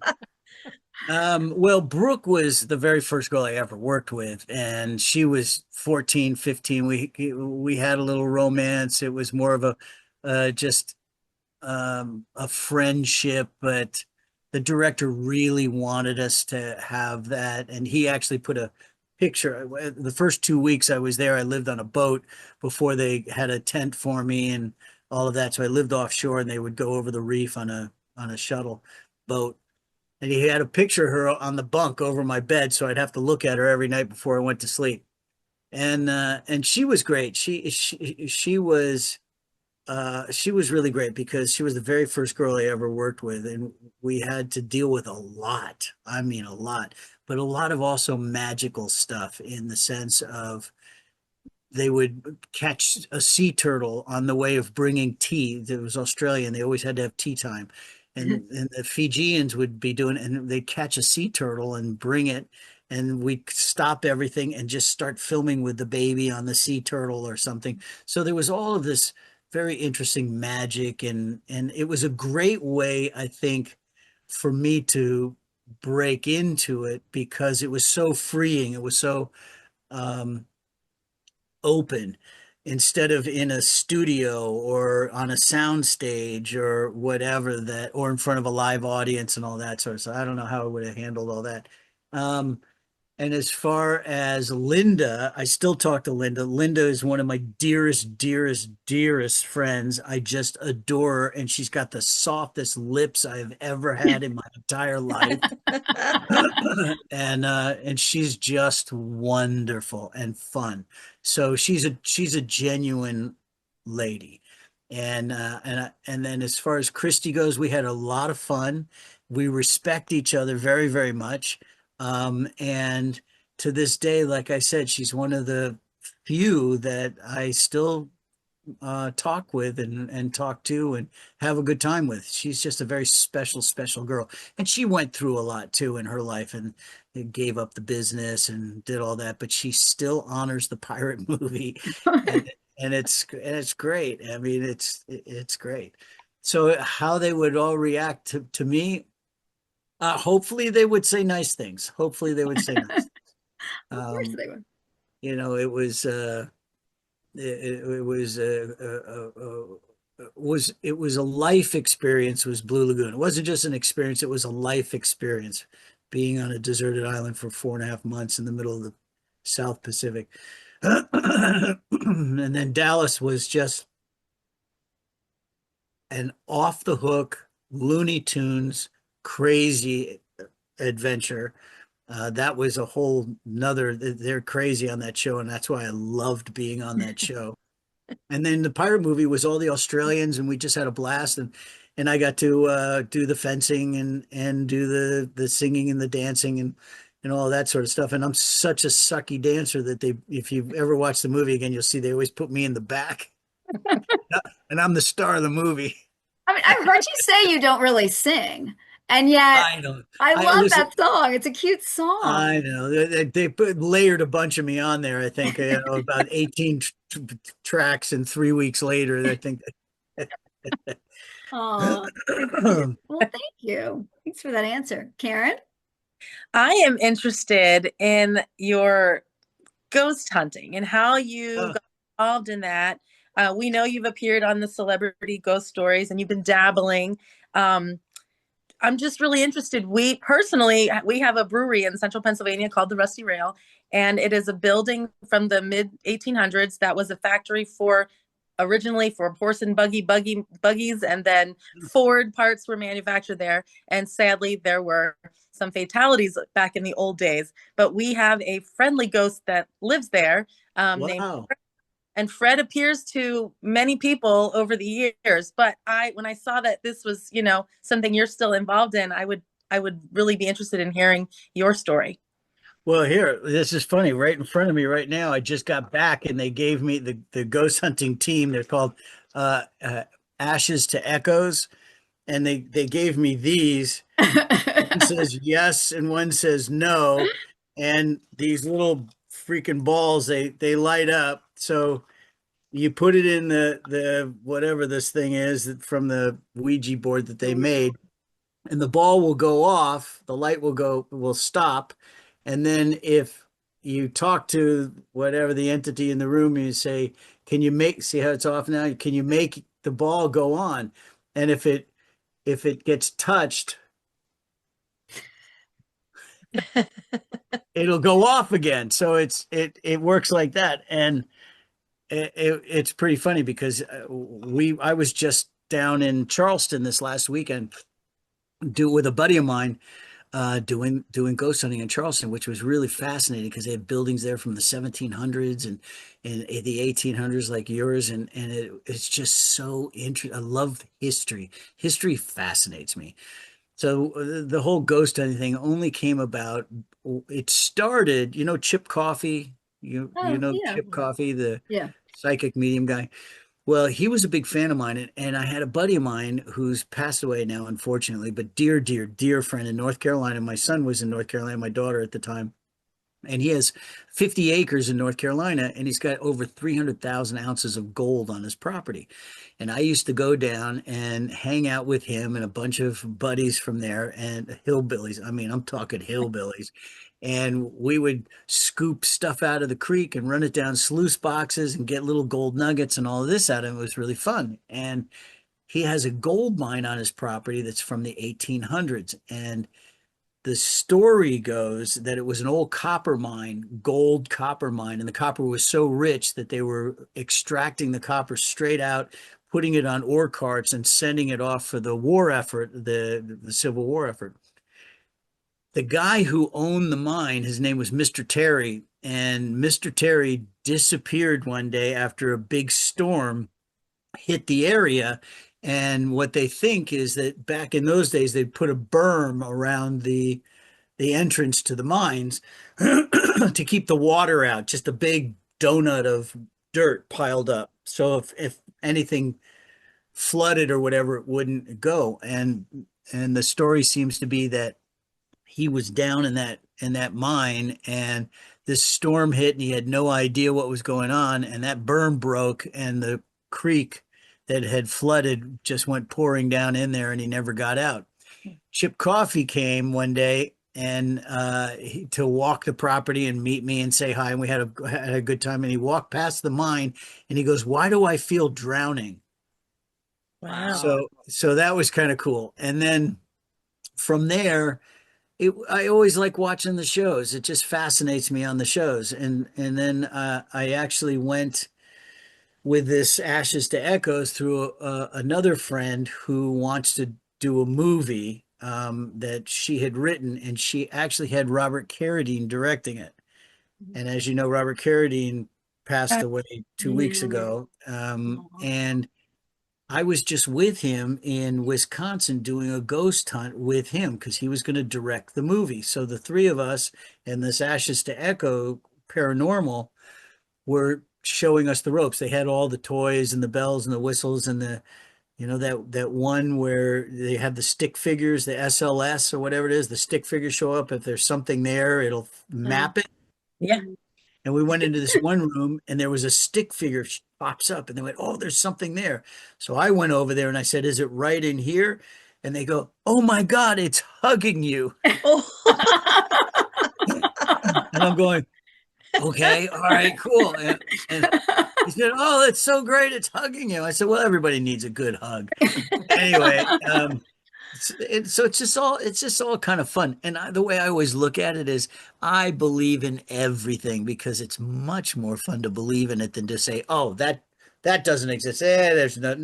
Well, Brooke was the very first girl I ever worked with, and she was 14, 15. We had a little romance. It was more of just a friendship, but the director really wanted us to have that. And he actually put a picture. The first 2 weeks I was there, I lived on a boat before they had a tent for me and all of that. So I lived offshore and they would go over the reef on a shuttle boat. And he had a picture of her on the bunk over my bed, so I'd have to look at her every night before I went to sleep. And she was great. She was really great because she was the very first girl I ever worked with, and we had to deal with a lot. I mean, a lot, but a lot of also magical stuff in the sense of they would catch a sea turtle on the way of bringing tea. It was Australian; they always had to have tea time, and the Fijians would be doing, and they'd catch a sea turtle and bring it, and we'd stop everything and just start filming with the baby on the sea turtle or something. So there was all of this very interesting magic, and it was a great way, I think, for me to break into it because it was so freeing. It was so um, open instead of in a studio or on a sound stage or whatever that or in front of a live audience and all that sort of stuff. I don't know how I would have handled all that. Um, and as far as Linda, I still talk to Linda. Linda is one of my dearest, dearest, dearest friends. I just adore her, and she's got the softest lips I've ever had in my entire life. And she's just wonderful and fun. So she's a genuine lady. And then as far as Christy goes, we had a lot of fun. We respect each other very, very much. And to this day, like I said, she's one of the few that I still talk with and talk to and have a good time with. She's just a very special, special girl. And she went through a lot too in her life and gave up the business and did all that, but she still honors the pirate movie. And it's great. I mean, it's great. So how they would all react to me, hopefully they would say nice things. Hopefully they would say nice. Of course Um, they would. it was it was it was a life experience was Blue Lagoon. It wasn't just an experience, it was a life experience being on a deserted island for 4.5 months in the middle of the South Pacific. And then Dallas was just an off the hook Looney Tunes crazy adventure. That was a whole nother, they're crazy on that show, and that's why I loved being on that show. And then the pirate movie was all the Australians, and we just had a blast. And I got to do the fencing and do the singing and the dancing and all that sort of stuff. And I'm such a sucky dancer that if you ever watch the movie again, you'll see they always put me in the back, and I'm the star of the movie. I mean, I've heard you say you don't really sing, and yet I know. I love Listen, that song. It's a cute song. I know they layered a bunch of me on there. I think about 18 tracks, and 3 weeks later, I think. Oh, well, thank you. Thanks for that answer, Karen. I am interested in your ghost hunting and how you got involved in that. We know you've appeared on the Celebrity Ghost Stories and you've been dabbling. I'm just really interested. We have a brewery in central Pennsylvania called the Rusty Rail, and it is a building from the mid 1800s that was a factory originally for horse and buggies, and then Ford parts were manufactured there. And sadly, there were some fatalities back in the old days. But we have a friendly ghost that lives there named Fred. And Fred appears to many people over the years. But when I saw that this was, something you're still involved in, I would really be interested in hearing your story. Well, here, this is funny. Right in front of me right now, I just got back and they gave me the ghost hunting team. They're called Ashes to Echoes. And they gave me these. One says yes and one says no. And these little freaking balls, they light up. So you put it in the whatever this thing is from the Ouija board that they made, and the ball will go off, the light will stop. And then if you talk to whatever the entity in the room, you say, see how it's off now? Can you make the ball go on? And if it gets touched, it'll go off again. So it works like that. And it's pretty funny because I was just down in Charleston this last weekend with a buddy of mine, doing ghost hunting in Charleston, which was really fascinating because they have buildings there from the 1700s and the 1800s like yours, and it's just so interesting. I love history. History fascinates me. So the whole ghost hunting thing only came about. It started, Chip Coffey. You know yeah. Chip Coffey, the Yeah. psychic medium guy. Well, he was a big fan of mine, and I had a buddy of mine who's passed away now, unfortunately, but dear, dear, dear friend in North Carolina. My son was in North Carolina, my daughter at the time, and he has 50 acres in North Carolina, and he's got over 300,000 ounces of gold on his property. And I used to go down and hang out with him and a bunch of buddies from there and hillbillies. I mean, I'm talking hillbillies. And we would scoop stuff out of the creek and run it down sluice boxes and get little gold nuggets and all of this out of it. It was really fun. And he has a gold mine on his property that's from the 1800s. And the story goes that it was an old copper mine, gold copper mine. And the copper was so rich that they were extracting the copper straight out, putting it on ore carts and sending it off for the war effort, the Civil War effort. The guy who owned the mine, his name was Mr. Terry, and Mr. Terry disappeared one day after a big storm hit the area. And what they think is that back in those days, they put a berm around the entrance to the mines to keep the water out, just a big donut of dirt piled up. So if anything flooded or whatever, it wouldn't go. And the story seems to be that he was down in that mine, and this storm hit and he had no idea what was going on, and that berm broke and the creek that had flooded just went pouring down in there, and he never got out. Chip Coffey came one day and to walk the property and meet me and say hi, and we had a good time. And he walked past the mine and he goes, "Why do I feel drowning?" Wow. So that was kind of cool. And then from there, I always like watching the shows. It just fascinates me on the shows. And then I actually went with this Ashes to Echoes through another friend who wants to do a movie that she had written, and she actually had Robert Carradine directing it. And as you know, Robert Carradine passed away 2 weeks ago. And I was just with him in Wisconsin doing a ghost hunt with him because he was going to direct the movie. So the three of us and this Ashes to Echo Paranormal were showing us the ropes. They had all the toys and the bells and the whistles and the, that one where they have the stick figures, the SLS or whatever it is, the stick figures show up. If there's something there, it'll map it. Yeah. And we went into this one room and there was a stick figure pops up and they went, oh, there's something there. So I went over there and I said, is it right in here? And they go, oh my God, it's hugging you. And I'm going, okay, all right, cool. And he said, oh, that's so great. It's hugging you. I said, well, everybody needs a good hug. Anyway, so it's just all kind of fun. And the way I always look at it is I believe in everything because it's much more fun to believe in it than to say, oh, that doesn't exist. There's no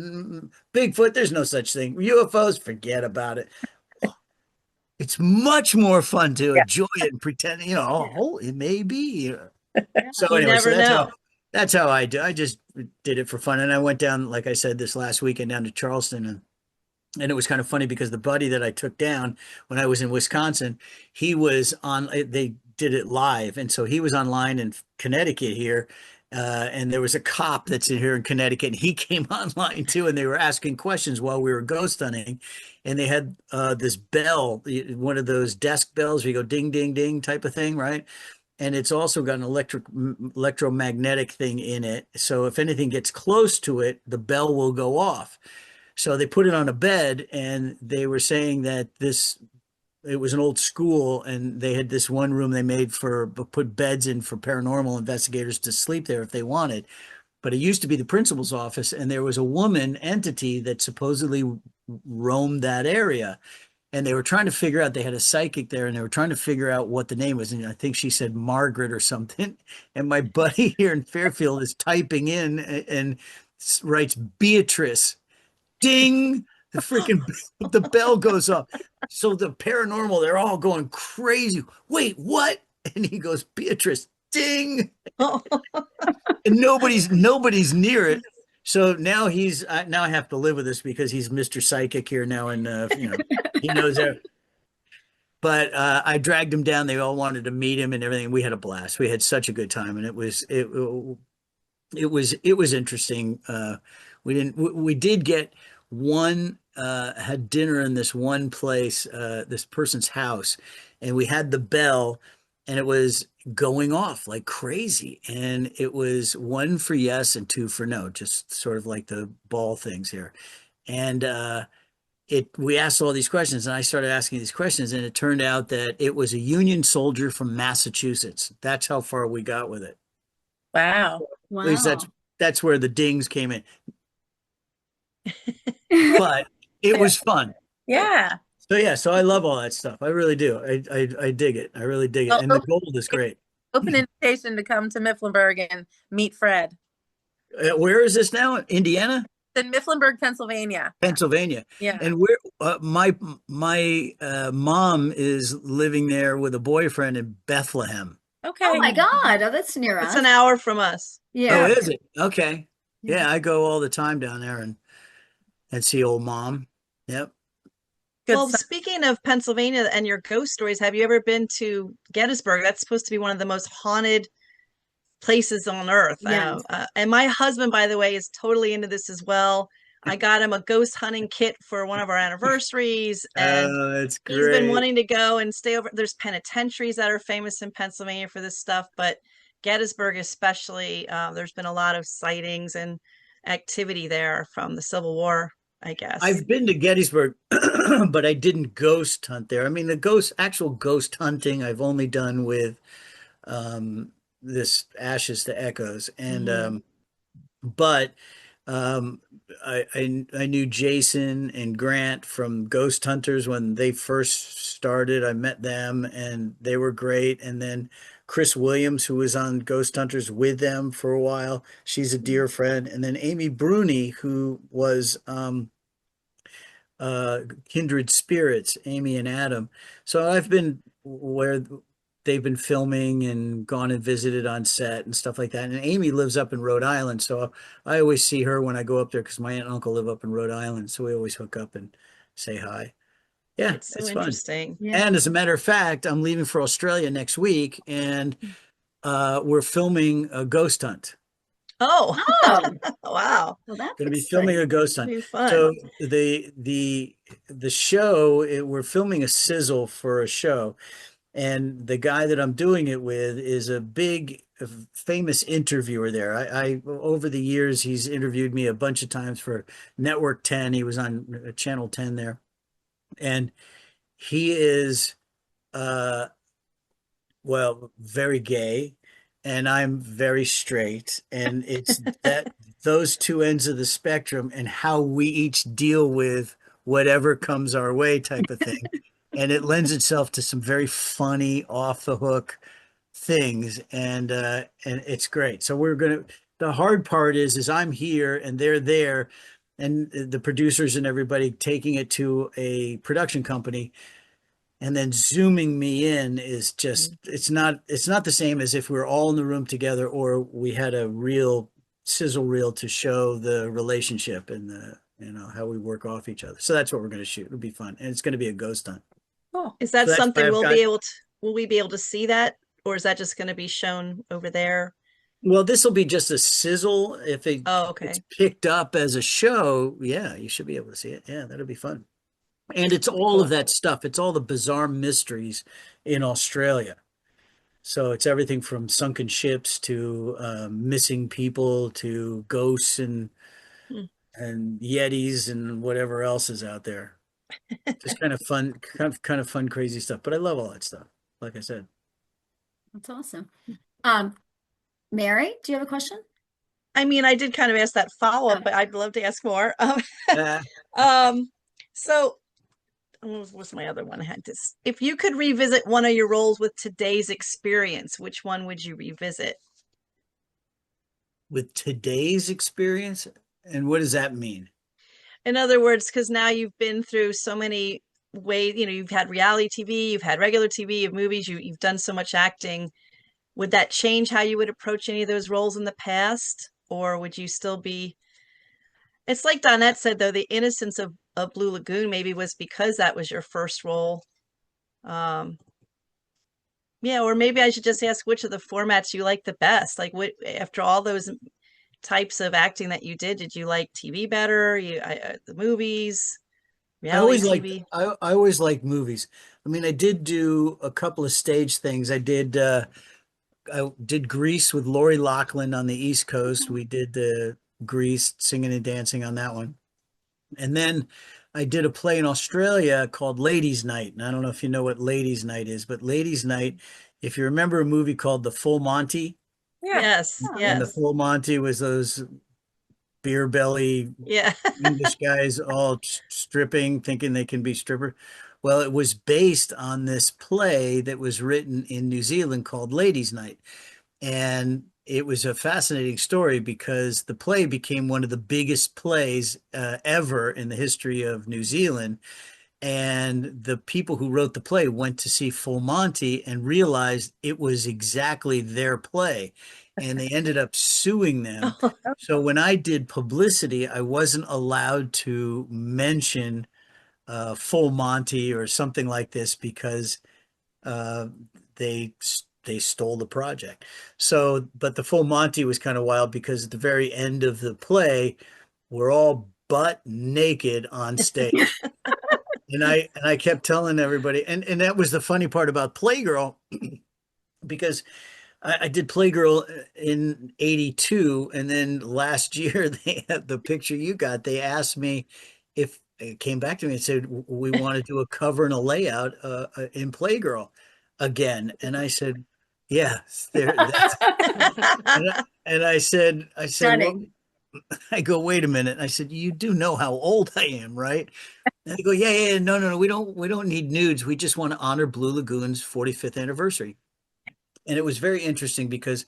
Bigfoot. There's no such thing. UFOs, forget about it. It's much more fun to enjoy it and pretend, oh, it may be. So You anyway, never know. that's how I do. I just did it for fun. And I went down, like I said, this last weekend down to Charleston, and it was kind of funny because the buddy that I took down when I was in Wisconsin, he was on, they did it live. And so he was online in Connecticut here. And there was a cop that's in here in Connecticut, and he came online too. And they were asking questions while we were ghost hunting. And they had this bell, one of those desk bells where you go ding, ding, ding type of thing, right? And it's also got an electromagnetic thing in it. So if anything gets close to it, the bell will go off. So they put it on a bed, and they were saying that it was an old school, and they had this one room they made put beds in for paranormal investigators to sleep there if they wanted. But it used to be the principal's office, and there was a woman entity that supposedly roamed that area. And they were trying to figure out, they had a psychic there, and they were trying to figure out what the name was. And I think she said Margaret or something. And my buddy here in Fairfield is typing in and writes Beatrice. Ding! The bell goes off. So the paranormal, they're all going crazy. Wait, what? And he goes, Beatrice, ding! And nobody's near it. So now now I have to live with this because he's Mr. Psychic here now, and he knows that. But I dragged him down. They all wanted to meet him and everything. We had a blast. We had such a good time, and it was interesting. We did get had dinner in this one place, this person's house, and we had the bell, and it was going off like crazy. And it was 1 for yes and 2 for no, just sort of like the ball things here. And we asked all these questions, and I started asking these questions, and it turned out that it was a Union soldier from Massachusetts. That's how far we got with it. Wow. At least that's where the dings came in. But it was fun. Yeah. So I love all that stuff. I really do. I dig it. I really dig it. Well, And the gold is great. Open invitation to come to Mifflinburg and meet Fred. Where is this now? Indiana? In Mifflinburg, Pennsylvania. Pennsylvania. Yeah. And where my mom is living there with a boyfriend in Bethlehem. Okay. Oh my God. Oh, that's near us. It's an hour from us. Yeah. Oh, is it? Okay. Yeah, I go all the time down there and see old mom. Yep. Good Well, stuff. speaking of Pennsylvania and your ghost stories, have you ever been to Gettysburg? That's supposed to be one of the most haunted places on earth. Yes. And my husband, by the way, is totally into this as well. I got him a ghost hunting kit for one of our anniversaries, and That's great. he's been wanting to go and stay over. There's penitentiaries that are famous in Pennsylvania for this stuff, but Gettysburg especially, there's been a lot of sightings and activity there from the Civil War, I guess. I've been to Gettysburg, but I didn't ghost hunt there. I mean, actual ghost hunting I've only done with this Ashes to Echoes. And but Um, I knew Jason and Grant from Ghost Hunters when they first started. I met them and they were great. And then Chris Williams, who was on Ghost Hunters with them for a while, she's a dear friend. And then Amy Bruni, who was Kindred Spirits, Amy and Adam. So I've been where they've been filming and gone and visited on set and stuff like that. And Amy lives up in Rhode Island, so I always see her when I go up there because my aunt and uncle live up in Rhode Island, so we always hook up and say hi. Yeah, It's so it's fun. interesting. Yeah. And as a matter of fact, I'm leaving for Australia next week, and we're filming a ghost hunt. Oh, Oh, wow. well, that's Going to be exciting. filming a ghost hunt. Be fun. So the show, we're filming a sizzle for a show, and the guy that I'm doing it with is a big famous interviewer there. I over the years he's interviewed me a bunch of times for Network 10. He was on Channel 10 there, and he is well, very gay, and I'm very straight, and it's that those two ends of the spectrum and how we each deal with whatever comes our way type of thing. And it lends itself to some very funny off the hook things, and it's great. So the hard part is I'm here and they're there, and the producers and everybody taking it to a production company and then zooming me in is just it's not the same as if we were all in the room together or we had a real sizzle reel to show the relationship and the how we work off each other. So that's what we're going to shoot. It'll be fun, and it's going to be a ghost hunt. Cool. Is that So that's why something I've we'll got- be able to, will we be able to see that? Or is that just going to be shown over there? Well, this will be just a sizzle. If Oh, okay. it's picked up as a show, yeah, you should be able to see it. Yeah, that'll be fun. And it's all of that stuff. It's all the bizarre mysteries in Australia. So it's everything from sunken ships to missing people to ghosts and Hmm. yetis and whatever else is out there. Just kind of fun, kind of fun, crazy stuff. But I love all that stuff. Like I said. That's awesome. Mary, do you have a question? I mean, I did kind of ask that follow-up, but I'd love to ask more. Uh, So what was my other one? I had this. If you could revisit one of your roles with today's experience, which one would you revisit? with today's experience, and what does that mean? In other words, because now you've been through so many ways, you've had reality TV, you've had regular TV, you've movies, you've done so much acting. Would that change how you would approach any of those roles in the past? Or would you still be, it's like Donette said, though, the innocence of Blue Lagoon maybe was because that was your first role. Yeah, or maybe I should just ask which of the formats you like the best. Like, what after all those types of acting that you did you like TV better? The movies, reality TV? I always liked movies. I mean, I did do a couple of stage things. I did Grease with Lori Loughlin on the East Coast. We did the Grease singing and dancing on that one. And then I did a play in Australia called Ladies' Night. And I don't know if you know what Ladies' Night is, but Ladies' Night, if you remember a movie called The Full Monty, Yeah. Yes, and The yes. Full Monty was those beer belly Yeah. English guys all stripping, thinking they can be stripper. Well, it was based on this play that was written in New Zealand called Ladies' Night. And it was a fascinating story because the play became one of the biggest plays ever in the history of New Zealand. And the people who wrote the play went to see Full Monty and realized it was exactly their play. And they ended up suing them. So when I did publicity, I wasn't allowed to mention Full Monty or something like this because uh, they stole the project. So, but the Full Monty was kind of wild because at the very end of the play, we're all butt naked on stage. And I kept telling everybody, and that was the funny part about Playgirl, because I did Playgirl in '82, and then last year they had the picture you got. They asked me if it came back to me and said we want to do a cover and a layout in Playgirl again, and I said, yeah, there. That's, and I said, well, Stunning. I go, wait a minute. I said, you do know how old I am, right? And they go, yeah, yeah, yeah, no, no, no, we don't need nudes. We just want to honor Blue Lagoon's 45th anniversary. And it was very interesting because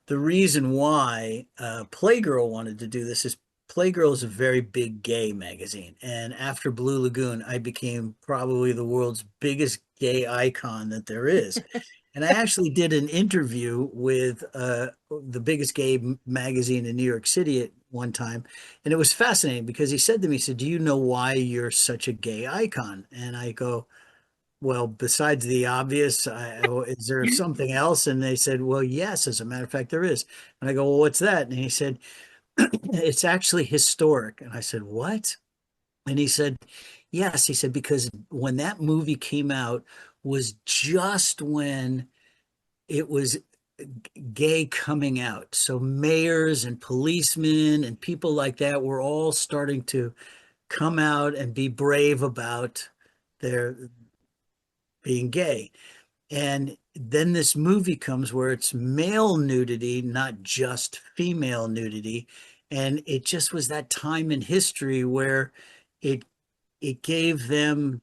the reason why Playgirl wanted to do this is Playgirl is a very big gay magazine. And after Blue Lagoon, I became probably the world's biggest gay icon that there is. And I actually did an interview with the biggest gay magazine in New York City at one time. And it was fascinating because he said to me, he said, do you know why you're such a gay icon? And I go, well, besides the obvious, is there something else? And they said, well, yes, as a matter of fact, there is. And I go, well, what's that? And he said, it's actually historic. And I said, what? And he said, yes. He said, because when that movie came out was just when it was gay coming out. So mayors and policemen and people like that were all starting to come out and be brave about their being gay. And then this movie comes where it's male nudity, not just female nudity. And it just was that time in history where it it gave them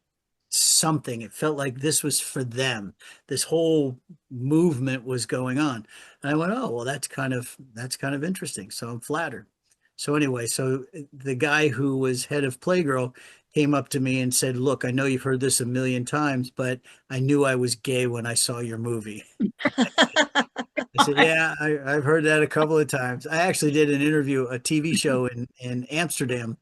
something. It felt like this was for them. This whole movement was going on. And I went, oh, well, that's kind of interesting. So I'm flattered. So anyway, so the guy who was head of Playgirl came up to me and said, look, I know you've heard this a million times, but I knew I was gay when I saw your movie. I said, yeah, I've heard that a couple of times. I actually did an interview, a TV show in Amsterdam.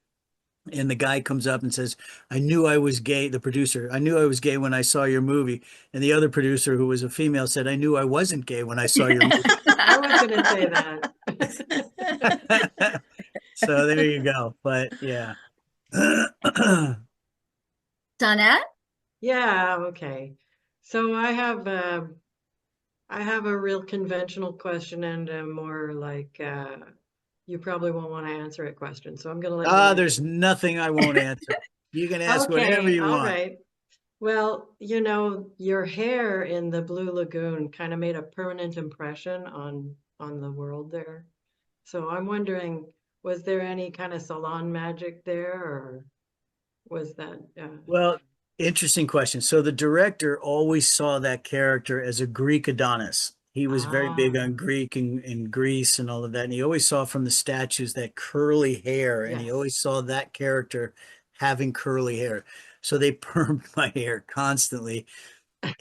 And the guy comes up and says, I knew I was gay. The producer, I knew I was gay when I saw your movie. And the other producer, who was a female, said, I knew I wasn't gay when I saw your movie. I was going to say that. So there you go. But yeah. Donette? Yeah, okay. So I have a real conventional question and a more like you probably won't want to answer it question. So I'm going to let you answer. There's nothing I won't answer. You can ask whatever Okay, you all want. right. Well, your hair in the Blue Lagoon kind of made a permanent impression on the world there. So I'm wondering, was there any kind of salon magic there, or was that Well, interesting question. So the director always saw that character as a Greek Adonis. He was very big ah, on Greek and Greece and all of that. And he always saw from the statues that curly hair, and he yes. always saw that character having curly hair. So they permed my hair constantly.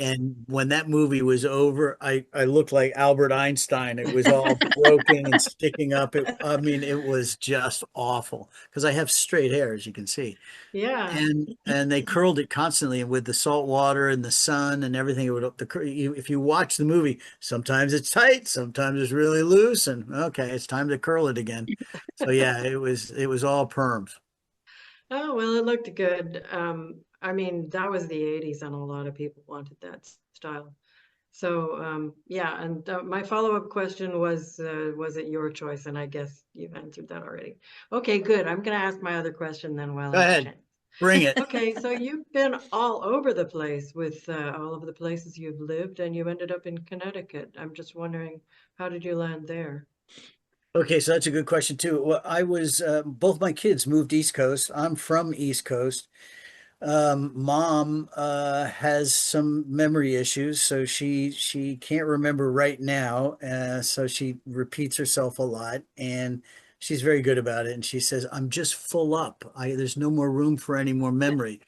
And when that movie was over, I looked like Albert Einstein. It was all broken and sticking up. I mean, it was just awful because I have straight hair, as you can see. Yeah. And they curled it constantly, and with the salt water and the sun and everything, it would if you watch the movie, sometimes it's tight, sometimes it's really loose, and okay, it's time to curl it again. So yeah, it was all perms. Oh, well, it looked good. I mean, that was the 80s and a lot of people wanted that style. So, yeah, and my follow-up question was it your choice? And I guess you've answered that already. Okay, good. I'm going to ask my other question then while Go I have a ahead, chance. bring it. Okay, so you've been all over the place with all of the places you've lived, and you ended up in Connecticut. I'm just wondering, how did you land there? Okay, so that's a good question too. Well, I was both my kids moved East Coast. I'm from East Coast. Mom has some memory issues, so she can't remember right now. So she repeats herself a lot, and she's very good about it. And she says, "I'm just full up. There's no more room for any more memory."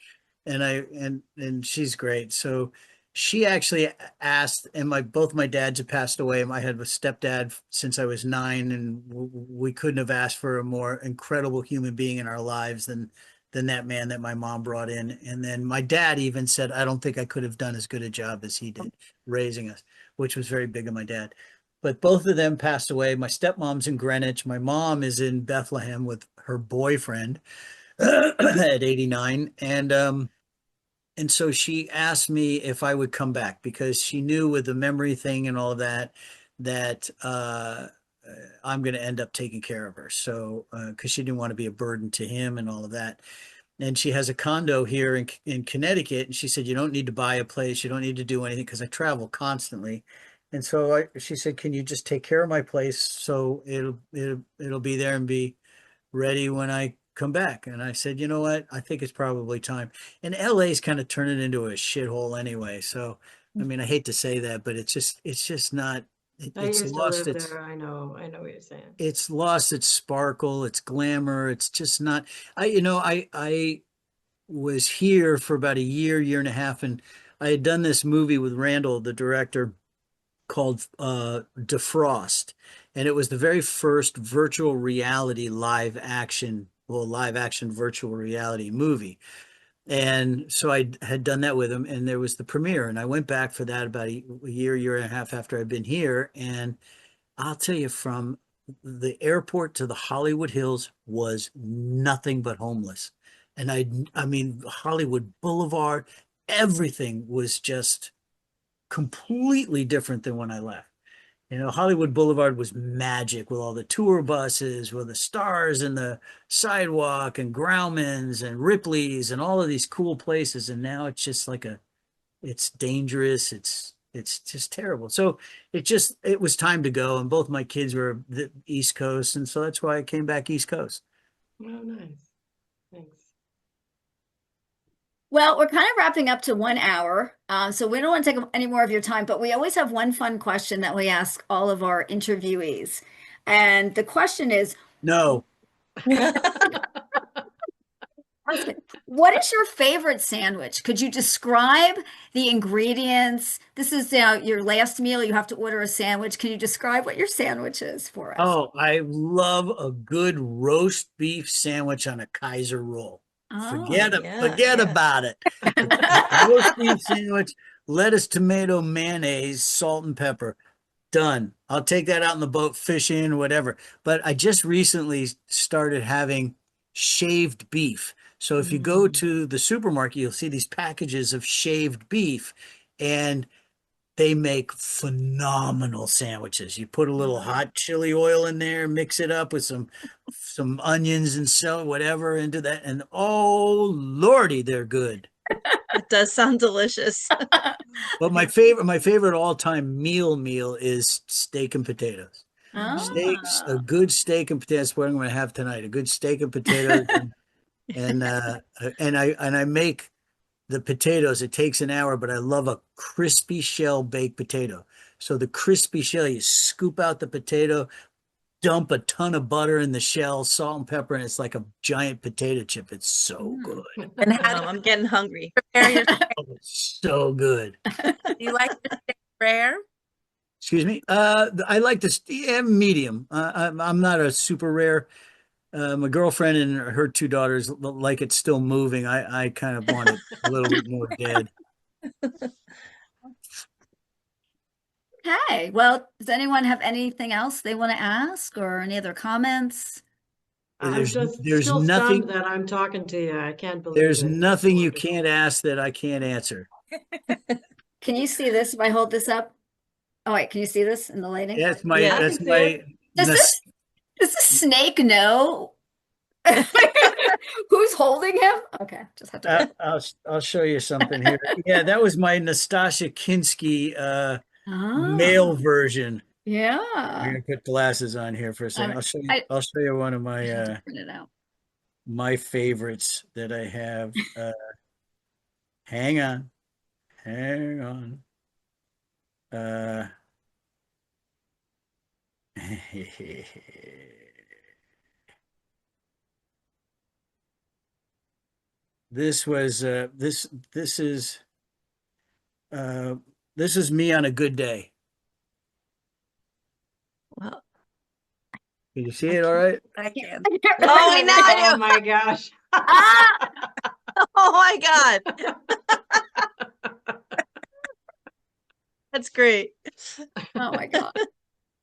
And she's great. So she actually asked, and my both my dads have passed away. I had a stepdad since I was 9, and we couldn't have asked for a more incredible human being in our lives than that man that my mom brought in. And then my dad even said, I don't think I could have done as good a job as he did raising us, which was very big of my dad. But both of them passed away. My stepmom's in Greenwich. My mom is in Bethlehem with her boyfriend at 89. And so she asked me if I would come back because she knew with the memory thing and all of that, that I'm going to end up taking care of her. So, because she didn't want to be a burden to him and all of that. And she has a condo here in Connecticut. And she said, you don't need to buy a place. You don't need to do anything because I travel constantly. And so she said, "Can you just take care of my place so it'll be there and be ready when I come back?" And I said, "You know what? I think it's probably time." And LA's kind of turning into a shithole anyway. So, I mean, I hate to say that, but it's just not. I It's used to lost live its there. I know what you're saying. it's lost its sparkle, its glamour. It's just not. I was here for about a year and a half, and I had done this movie with Randall, the director, called Defrost, and it was the very first virtual reality live action virtual reality movie. And so I had done that with him, and there was the premiere, and I went back for that about a year and a half after I'd been here, and I'll tell you, from the airport to the Hollywood Hills was nothing but homeless. And I mean, Hollywood Boulevard, everything was just completely different than when I left. You know, Hollywood Boulevard was magic with all the tour buses, with the stars and the sidewalk and Grauman's and Ripley's and all of these cool places. And now it's just like it's dangerous. It's just terrible. So it was time to go. And both my kids were the East Coast. And so that's why I came back East Coast. Oh, nice. Thanks. Well, we're kind of wrapping up to 1 hour, so we don't want to take any more of your time, but we always have one fun question that we ask all of our interviewees. And the question is, No, what is your favorite sandwich? Could you describe the ingredients? This is your last meal. You have to order a sandwich. Can you describe what your sandwich is for us? oh, I love a good roast beef sandwich on a Kaiser roll. Forget yeah. about it. Roast beef sandwich, lettuce, tomato, mayonnaise, salt, and pepper. Done. I'll take that out in the boat, fishing, whatever. But I just recently started having shaved beef. So if you go to the supermarket, you'll see these packages of shaved beef, and they make phenomenal sandwiches. You put a little hot chili oil in there, mix it up with some onions and so whatever into that, and oh Lordy, they're good. It does sound delicious. But my favorite all-time meal is steak and potatoes. Steaks, a Ah. good steak and potatoes. That's what I'm going to have tonight. A good steak and potatoes, and I make the potatoes. It takes an hour, but I love a crispy shell baked potato. So the crispy shell, you scoop out the potato, dump a ton of butter in the shell, salt and pepper, and it's like a giant potato chip. It's so good. And how do I'm getting hungry. you prepare your Oh, it's so good. do you like your steak rare? Excuse me. I like this, yeah, medium. I'm not a super rare. My girlfriend and her two daughters like it still moving. I kind of want it a little bit more dead. Okay. Well, does anyone have anything else they want to ask or any other comments? I'm There's just there's still nothing stunned that I'm talking to you. I can't believe there's it. It's nothing you wonderful. can't ask that I can't answer. Can you see this if I hold this up? Oh, wait, can you see this in the lighting? That's my Yeah. that's I can see my it. Does nos- this snake know who's holding him? Okay, just have to. I'll show you something here. Yeah, that was my Nastasha Kinsky male Oh, version. I'm yeah. gonna put glasses on here for a second. I'll show you one of I have to my print it out. my favorites that I have. Hang on. Hang on. This was uh this is me on a good day. Wow. Can you see it all right? I can. I can't Oh, really now make I it. do. Oh my gosh. Ah! Oh my God. That's great. Oh my God.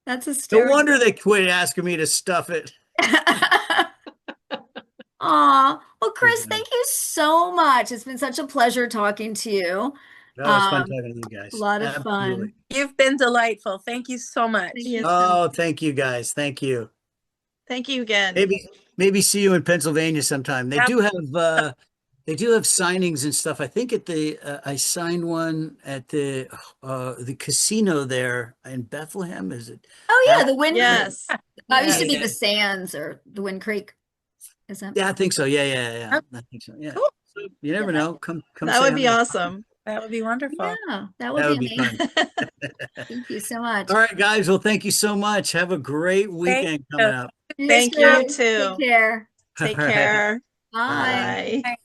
That's No hysterical. wonder they quit asking me to stuff it. Aw. Well, Chris, Yeah. thank you so much. It's been such a pleasure talking to you. No, it's fun Um, talking to you guys. a lot of Absolutely. fun. You've been delightful. Thank you so much. Yes. Oh, thank you guys. Thank you. Thank you again. Maybe see you in Pennsylvania sometime. They Yep. do have They do have signings and stuff. I think I signed one at the casino there in Bethlehem. Is it? Oh yeah, the Wind Creek. Yes. It used to be Yeah. the Sands or the Wind Creek. Is that? Yeah, I think so. Yeah. I think so. Yeah. Cool. So you never know. Come That say would be hi. awesome. That would be wonderful. Yeah, that That would would be be amazing. fun. Thank you so much. All right, guys. Well, thank you so much. Have a great weekend coming up. Thank too. you too. Take care. Take All right. care. Bye. Bye.